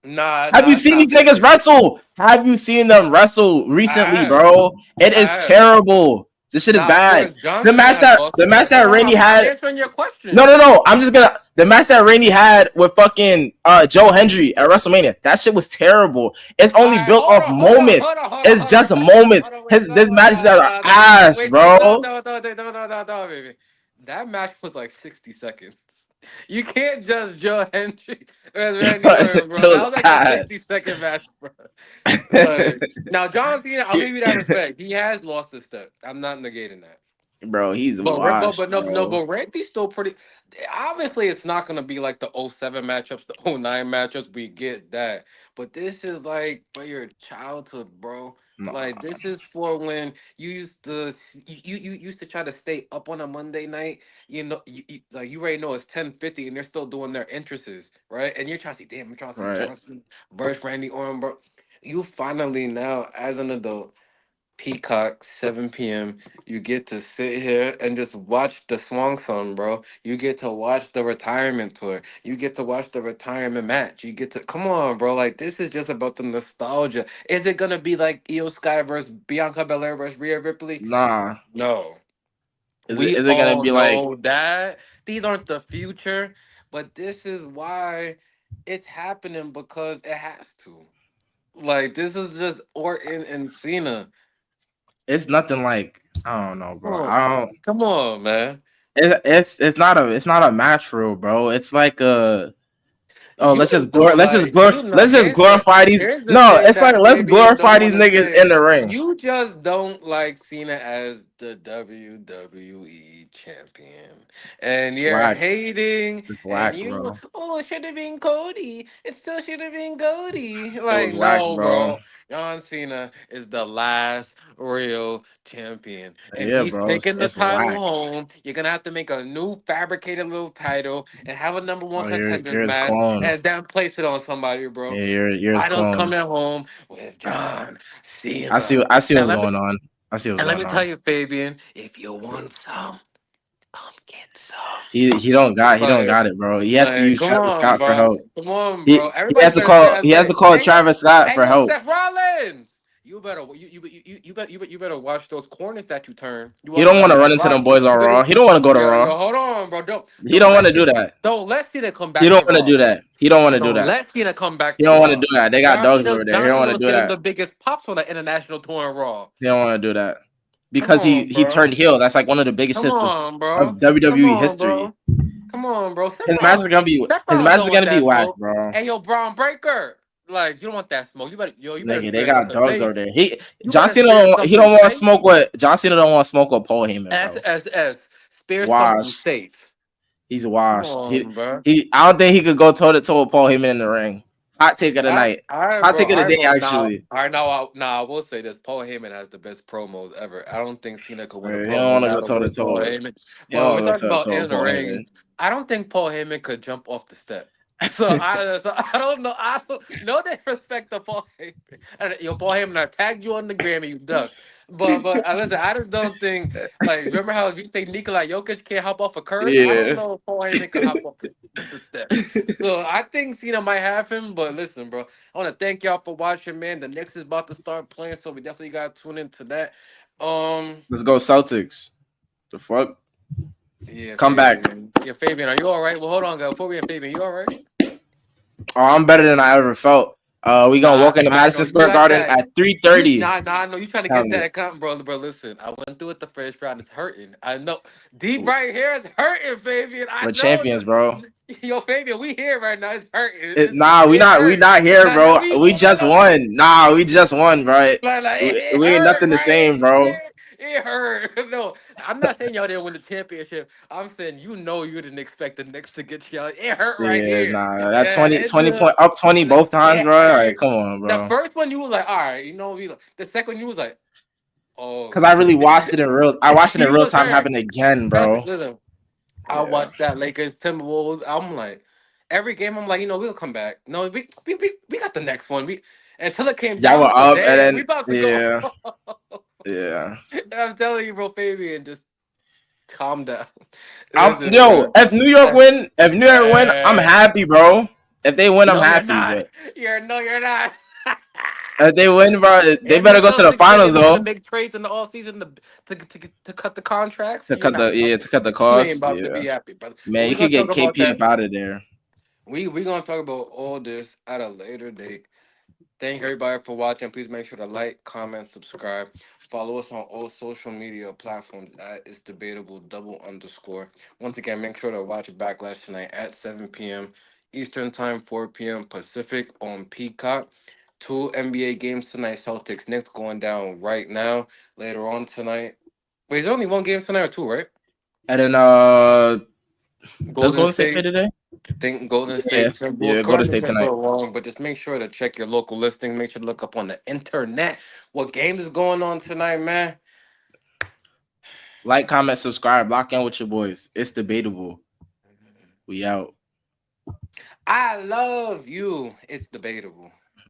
Speaker 2: Have you
Speaker 1: It's
Speaker 2: seen
Speaker 1: not
Speaker 2: these
Speaker 1: being a
Speaker 2: niggas
Speaker 1: piece of shit.
Speaker 2: wrestle? Have you seen them wrestle
Speaker 1: I
Speaker 2: recently,
Speaker 1: have,
Speaker 2: bro? It
Speaker 1: I
Speaker 2: is
Speaker 1: have.
Speaker 2: terrible. This shit is
Speaker 1: Now, of
Speaker 2: bad.
Speaker 1: course, John Cena has lost
Speaker 2: The
Speaker 1: his
Speaker 2: match
Speaker 1: step.
Speaker 2: that
Speaker 1: Hold on,
Speaker 2: Randy
Speaker 1: I'm
Speaker 2: had.
Speaker 1: answering your
Speaker 2: No,
Speaker 1: question.
Speaker 2: no, no. I'm just gonna the match that Randy had with fucking Joe Hendry at WrestleMania. That shit was terrible. It's
Speaker 1: All
Speaker 2: only
Speaker 1: right,
Speaker 2: built
Speaker 1: hold
Speaker 2: off
Speaker 1: on, hold on,
Speaker 2: moments.
Speaker 1: hold on, hold on,
Speaker 2: It's
Speaker 1: hold on,
Speaker 2: just
Speaker 1: hold on.
Speaker 2: moments.
Speaker 1: Hold on, wait,
Speaker 2: His
Speaker 1: no,
Speaker 2: this
Speaker 1: no,
Speaker 2: matches
Speaker 1: no,
Speaker 2: are
Speaker 1: no, no.
Speaker 2: ass,
Speaker 1: Wait, no, no,
Speaker 2: bro.
Speaker 1: no, no, no, no, no, no, no, baby. That match was like 60 seconds. You can't judge Joe Hendry as Randy Orton, bro.
Speaker 2: It
Speaker 1: That
Speaker 2: was
Speaker 1: was like a
Speaker 2: ass.
Speaker 1: 60-second match, bro. Like, now, John Cena, I'll give you that respect. He has lost his step. I'm not negating that.
Speaker 2: Bro, he's
Speaker 1: But
Speaker 2: washed,
Speaker 1: no, no,
Speaker 2: bro.
Speaker 1: but Randy's still pretty. Obviously, it's not gonna be like the '07 matchups, the '09 matchups. We get that, but this is like for your childhood, bro. Like
Speaker 2: Nah,
Speaker 1: this is for when you used to you used to try to stay up on a Monday night. Like you already know it's 10:50 and they're still doing their entrances, right? And you're trying to see, damn, I'm trying to see
Speaker 2: right.
Speaker 1: Johnson versus Randy Orton, bro. You finally now, as an adult. Peacock, 7 p.m. You get to sit here and just watch the Swan Song, bro. You get to watch the retirement tour. You get to watch the retirement match. You get to come on, bro. Like this is just about the nostalgia. Is it gonna be like Io Sky versus Bianca Belair versus Rhea Ripley?
Speaker 2: Nah.
Speaker 1: No. We
Speaker 2: Is it gonna
Speaker 1: all
Speaker 2: be like?
Speaker 1: know that these aren't the future, but this is why it's happening because it has to. Like this is just Orton and Cena.
Speaker 2: It's nothing like I don't know,
Speaker 1: Come
Speaker 2: bro.
Speaker 1: on,
Speaker 2: I don't.
Speaker 1: come on, man.
Speaker 2: It's not a match for real, bro. It's like a oh
Speaker 1: You just don't like you know.
Speaker 2: let's just glorify these.
Speaker 1: Here's the
Speaker 2: No,
Speaker 1: thing
Speaker 2: it's like
Speaker 1: that
Speaker 2: let's
Speaker 1: Fabian
Speaker 2: glorify
Speaker 1: don't
Speaker 2: these
Speaker 1: want to
Speaker 2: niggas in
Speaker 1: say.
Speaker 2: the ring.
Speaker 1: You just don't like Cena as the WWE champion, and
Speaker 2: It's
Speaker 1: you're
Speaker 2: whack.
Speaker 1: hating.
Speaker 2: It's
Speaker 1: And
Speaker 2: whack,
Speaker 1: you,
Speaker 2: bro.
Speaker 1: oh, it should have been Cody. It still should have been Cody.
Speaker 2: It was
Speaker 1: Like,
Speaker 2: whack,
Speaker 1: no,
Speaker 2: bro.
Speaker 1: bro. John Cena is the last real champion, and
Speaker 2: Yeah,
Speaker 1: he's
Speaker 2: bro.
Speaker 1: taking the
Speaker 2: It's
Speaker 1: title
Speaker 2: whack.
Speaker 1: home. You're gonna have to make a new fabricated little title and have a number one
Speaker 2: Oh,
Speaker 1: contenders
Speaker 2: you're his
Speaker 1: match
Speaker 2: clone.
Speaker 1: and then place it on somebody, bro.
Speaker 2: Yeah, you're his
Speaker 1: Titles
Speaker 2: clone.
Speaker 1: coming home with John Cena.
Speaker 2: I see
Speaker 1: And
Speaker 2: what's
Speaker 1: let me
Speaker 2: going on. I see what's
Speaker 1: and let
Speaker 2: going
Speaker 1: me tell
Speaker 2: on.
Speaker 1: you, Fabian, if you want some, come get some.
Speaker 2: He don't got it, bro. He has to use
Speaker 1: Come
Speaker 2: Travis
Speaker 1: on,
Speaker 2: Scott for
Speaker 1: bro.
Speaker 2: help.
Speaker 1: Come on, bro.
Speaker 2: He
Speaker 1: Everybody better sit and
Speaker 2: he has
Speaker 1: say,
Speaker 2: to call
Speaker 1: "Hey yo,
Speaker 2: Travis Scott
Speaker 1: hey
Speaker 2: for
Speaker 1: yo,
Speaker 2: help.
Speaker 1: Seth Rollins." You better watch those corners that you turn. You
Speaker 2: He
Speaker 1: watch
Speaker 2: don't want
Speaker 1: that
Speaker 2: to run
Speaker 1: that
Speaker 2: into them
Speaker 1: rock.
Speaker 2: boys on
Speaker 1: You better
Speaker 2: Raw. He don't want to go to
Speaker 1: yo
Speaker 2: Raw.
Speaker 1: hold on, bro.
Speaker 2: He don't want to do that.
Speaker 1: Don't let Cena come
Speaker 2: He
Speaker 1: back
Speaker 2: don't
Speaker 1: to
Speaker 2: want to
Speaker 1: Raw.
Speaker 2: do that. He don't want to do
Speaker 1: Don't
Speaker 2: that.
Speaker 1: let Cena come back
Speaker 2: He
Speaker 1: to
Speaker 2: don't want to do
Speaker 1: Raw.
Speaker 2: that. They got dogs over there. He
Speaker 1: John
Speaker 2: don't
Speaker 1: Cena
Speaker 2: want to
Speaker 1: was
Speaker 2: do
Speaker 1: getting
Speaker 2: that.
Speaker 1: the biggest pops on the international tour in Raw.
Speaker 2: He don't want to do that
Speaker 1: Come
Speaker 2: because
Speaker 1: on,
Speaker 2: he
Speaker 1: bro.
Speaker 2: turned heel. That's like one of the biggest
Speaker 1: Come
Speaker 2: hits
Speaker 1: on, bro.
Speaker 2: of
Speaker 1: Come
Speaker 2: WWE
Speaker 1: on,
Speaker 2: history.
Speaker 1: bro. Come on, bro. Seth Rollins, Seth
Speaker 2: His
Speaker 1: Rollins
Speaker 2: match is
Speaker 1: don't want
Speaker 2: gonna be
Speaker 1: that
Speaker 2: whack,
Speaker 1: smoke.
Speaker 2: bro.
Speaker 1: Hey, yo, Braun Breaker. Like, you don't want that smoke. You better
Speaker 2: Nigga, they
Speaker 1: spare some
Speaker 2: got
Speaker 1: to
Speaker 2: dogs over
Speaker 1: face.
Speaker 2: there.
Speaker 1: You better spare some
Speaker 2: He
Speaker 1: to
Speaker 2: don't want to
Speaker 1: face.
Speaker 2: smoke with John Cena. Don't want to smoke with Paul Heyman,
Speaker 1: As
Speaker 2: bro.
Speaker 1: as as spare something
Speaker 2: Washed.
Speaker 1: safe.
Speaker 2: He's
Speaker 1: Come
Speaker 2: washed.
Speaker 1: on, bro.
Speaker 2: I don't think he could go toe to toe with Paul Heyman in the ring. Hot take of the night. Hot take of the day,
Speaker 1: Now,
Speaker 2: actually.
Speaker 1: all right, now, I will say this: Paul Heyman has the best promos ever. I don't think Cena could win a
Speaker 2: He don't
Speaker 1: promo
Speaker 2: want to go
Speaker 1: battle
Speaker 2: toe to
Speaker 1: with Paul
Speaker 2: toe.
Speaker 1: Heyman.
Speaker 2: He don't
Speaker 1: But we're
Speaker 2: want to
Speaker 1: talking
Speaker 2: go toe to
Speaker 1: about
Speaker 2: toe
Speaker 1: in
Speaker 2: with
Speaker 1: the
Speaker 2: Paul
Speaker 1: ring. I don't think Paul Heyman could jump off the step. I don't know. I don't, no disrespect to Paul Heyman. And, Paul Heyman, I tagged you on the Grammy, you ducked. But listen, I just don't think like remember how if you say Nikola Jokic can't hop off a curb? I don't
Speaker 2: Yeah.
Speaker 1: know if Paul Heyman could hop off the steps. So I think Cena might have him, but listen, bro. I want to thank y'all for watching, man. The Knicks is about to start playing, so we definitely got to tune into that. Um,
Speaker 2: Let's go Celtics. The fuck?
Speaker 1: yeah,
Speaker 2: Come back.
Speaker 1: Fabian. Yeah, Fabian, are you all right? Well, hold on, guys. Before we have Fabian, you all right?
Speaker 2: Oh, I'm better than I ever felt. We gonna
Speaker 1: Nah,
Speaker 2: walk into
Speaker 1: I know
Speaker 2: Madison
Speaker 1: you
Speaker 2: Square
Speaker 1: like
Speaker 2: Garden
Speaker 1: that.
Speaker 2: at 3:30.
Speaker 1: Nah, I know you trying to
Speaker 2: Tell
Speaker 1: get
Speaker 2: me,
Speaker 1: that account, brother. Bro, listen, I went through it the first round. It's hurting. I know. Deep right here is hurting, Fabian. I
Speaker 2: we're
Speaker 1: know.
Speaker 2: champions, bro.
Speaker 1: Yo, Fabian, we here right now. It's hurting.
Speaker 2: Nah,
Speaker 1: It
Speaker 2: we
Speaker 1: hurt.
Speaker 2: not here,
Speaker 1: Nah, nah,
Speaker 2: bro.
Speaker 1: we
Speaker 2: We just
Speaker 1: no,
Speaker 2: won. Nah, we just won, bro.
Speaker 1: it
Speaker 2: We ain't
Speaker 1: hurt,
Speaker 2: nothing the
Speaker 1: right?
Speaker 2: same, bro.
Speaker 1: It hurt. No, I'm not saying y'all didn't win the championship. I'm saying you didn't expect the Knicks to get y'all. It hurt right
Speaker 2: Yeah,
Speaker 1: here.
Speaker 2: nah. That
Speaker 1: Yeah,
Speaker 2: 20 point up 20 both times,
Speaker 1: it
Speaker 2: bro. Like,
Speaker 1: hurt.
Speaker 2: come on,
Speaker 1: The
Speaker 2: bro.
Speaker 1: first one you was like, all right, the second you was like, oh
Speaker 2: Cause I really watched
Speaker 1: shit.
Speaker 2: it in real. I watched it in
Speaker 1: You
Speaker 2: real
Speaker 1: was
Speaker 2: time
Speaker 1: hurt.
Speaker 2: happen again,
Speaker 1: Trust me.
Speaker 2: bro.
Speaker 1: Listen, I
Speaker 2: Yeah.
Speaker 1: watched that Lakers Timberwolves. I'm like, every game I'm like, we'll come back. No, we got the next one. We until it came
Speaker 2: Y'all
Speaker 1: down
Speaker 2: were
Speaker 1: to
Speaker 2: up, and
Speaker 1: damn, we
Speaker 2: then
Speaker 1: about to go.
Speaker 2: yeah, yeah.
Speaker 1: I'm telling you, bro, Fabian, just calm down. Listen,
Speaker 2: Yo,
Speaker 1: bro.
Speaker 2: if New York win, I'm
Speaker 1: Uh,
Speaker 2: happy, bro. If they win, I'm
Speaker 1: no, you're
Speaker 2: happy.
Speaker 1: not.
Speaker 2: But
Speaker 1: You're not.
Speaker 2: if they win, bro, they
Speaker 1: And the
Speaker 2: better go to the
Speaker 1: Celtics said they
Speaker 2: finals
Speaker 1: was gonna
Speaker 2: though.
Speaker 1: make trades in the offseason to cut the contracts. You're not about
Speaker 2: To cut the
Speaker 1: you ain't
Speaker 2: cost.
Speaker 1: about to
Speaker 2: Yeah,
Speaker 1: be happy, brother. But
Speaker 2: man,
Speaker 1: we're
Speaker 2: you could
Speaker 1: gonna talk
Speaker 2: get
Speaker 1: about
Speaker 2: KP
Speaker 1: that.
Speaker 2: up out of there.
Speaker 1: We gonna talk about all this at a later date. Thank everybody for watching. Please make sure to like, comment, subscribe. Follow us on all social media platforms at It's Debatable double underscore. Once again, make sure to watch Backlash tonight at 7 p.m. Eastern Time, 4 p.m. Pacific on Peacock. Two NBA games tonight. Celtics Knicks going down right now. Later on tonight. Wait, there's only one game tonight or two, right?
Speaker 2: And then does
Speaker 1: Golden
Speaker 2: Golden State play
Speaker 1: State.
Speaker 2: today?
Speaker 1: I think Golden
Speaker 2: Yeah,
Speaker 1: State Timberwolves.
Speaker 2: yeah, Golden
Speaker 1: Correct me
Speaker 2: State
Speaker 1: if I'm
Speaker 2: tonight.
Speaker 1: wrong, but just make sure to check your local listing. Make sure to look up on the internet what game is going on tonight, man.
Speaker 2: Like, comment, subscribe, lock in with your boys. It's debatable. We out.
Speaker 1: I love you. It's debatable.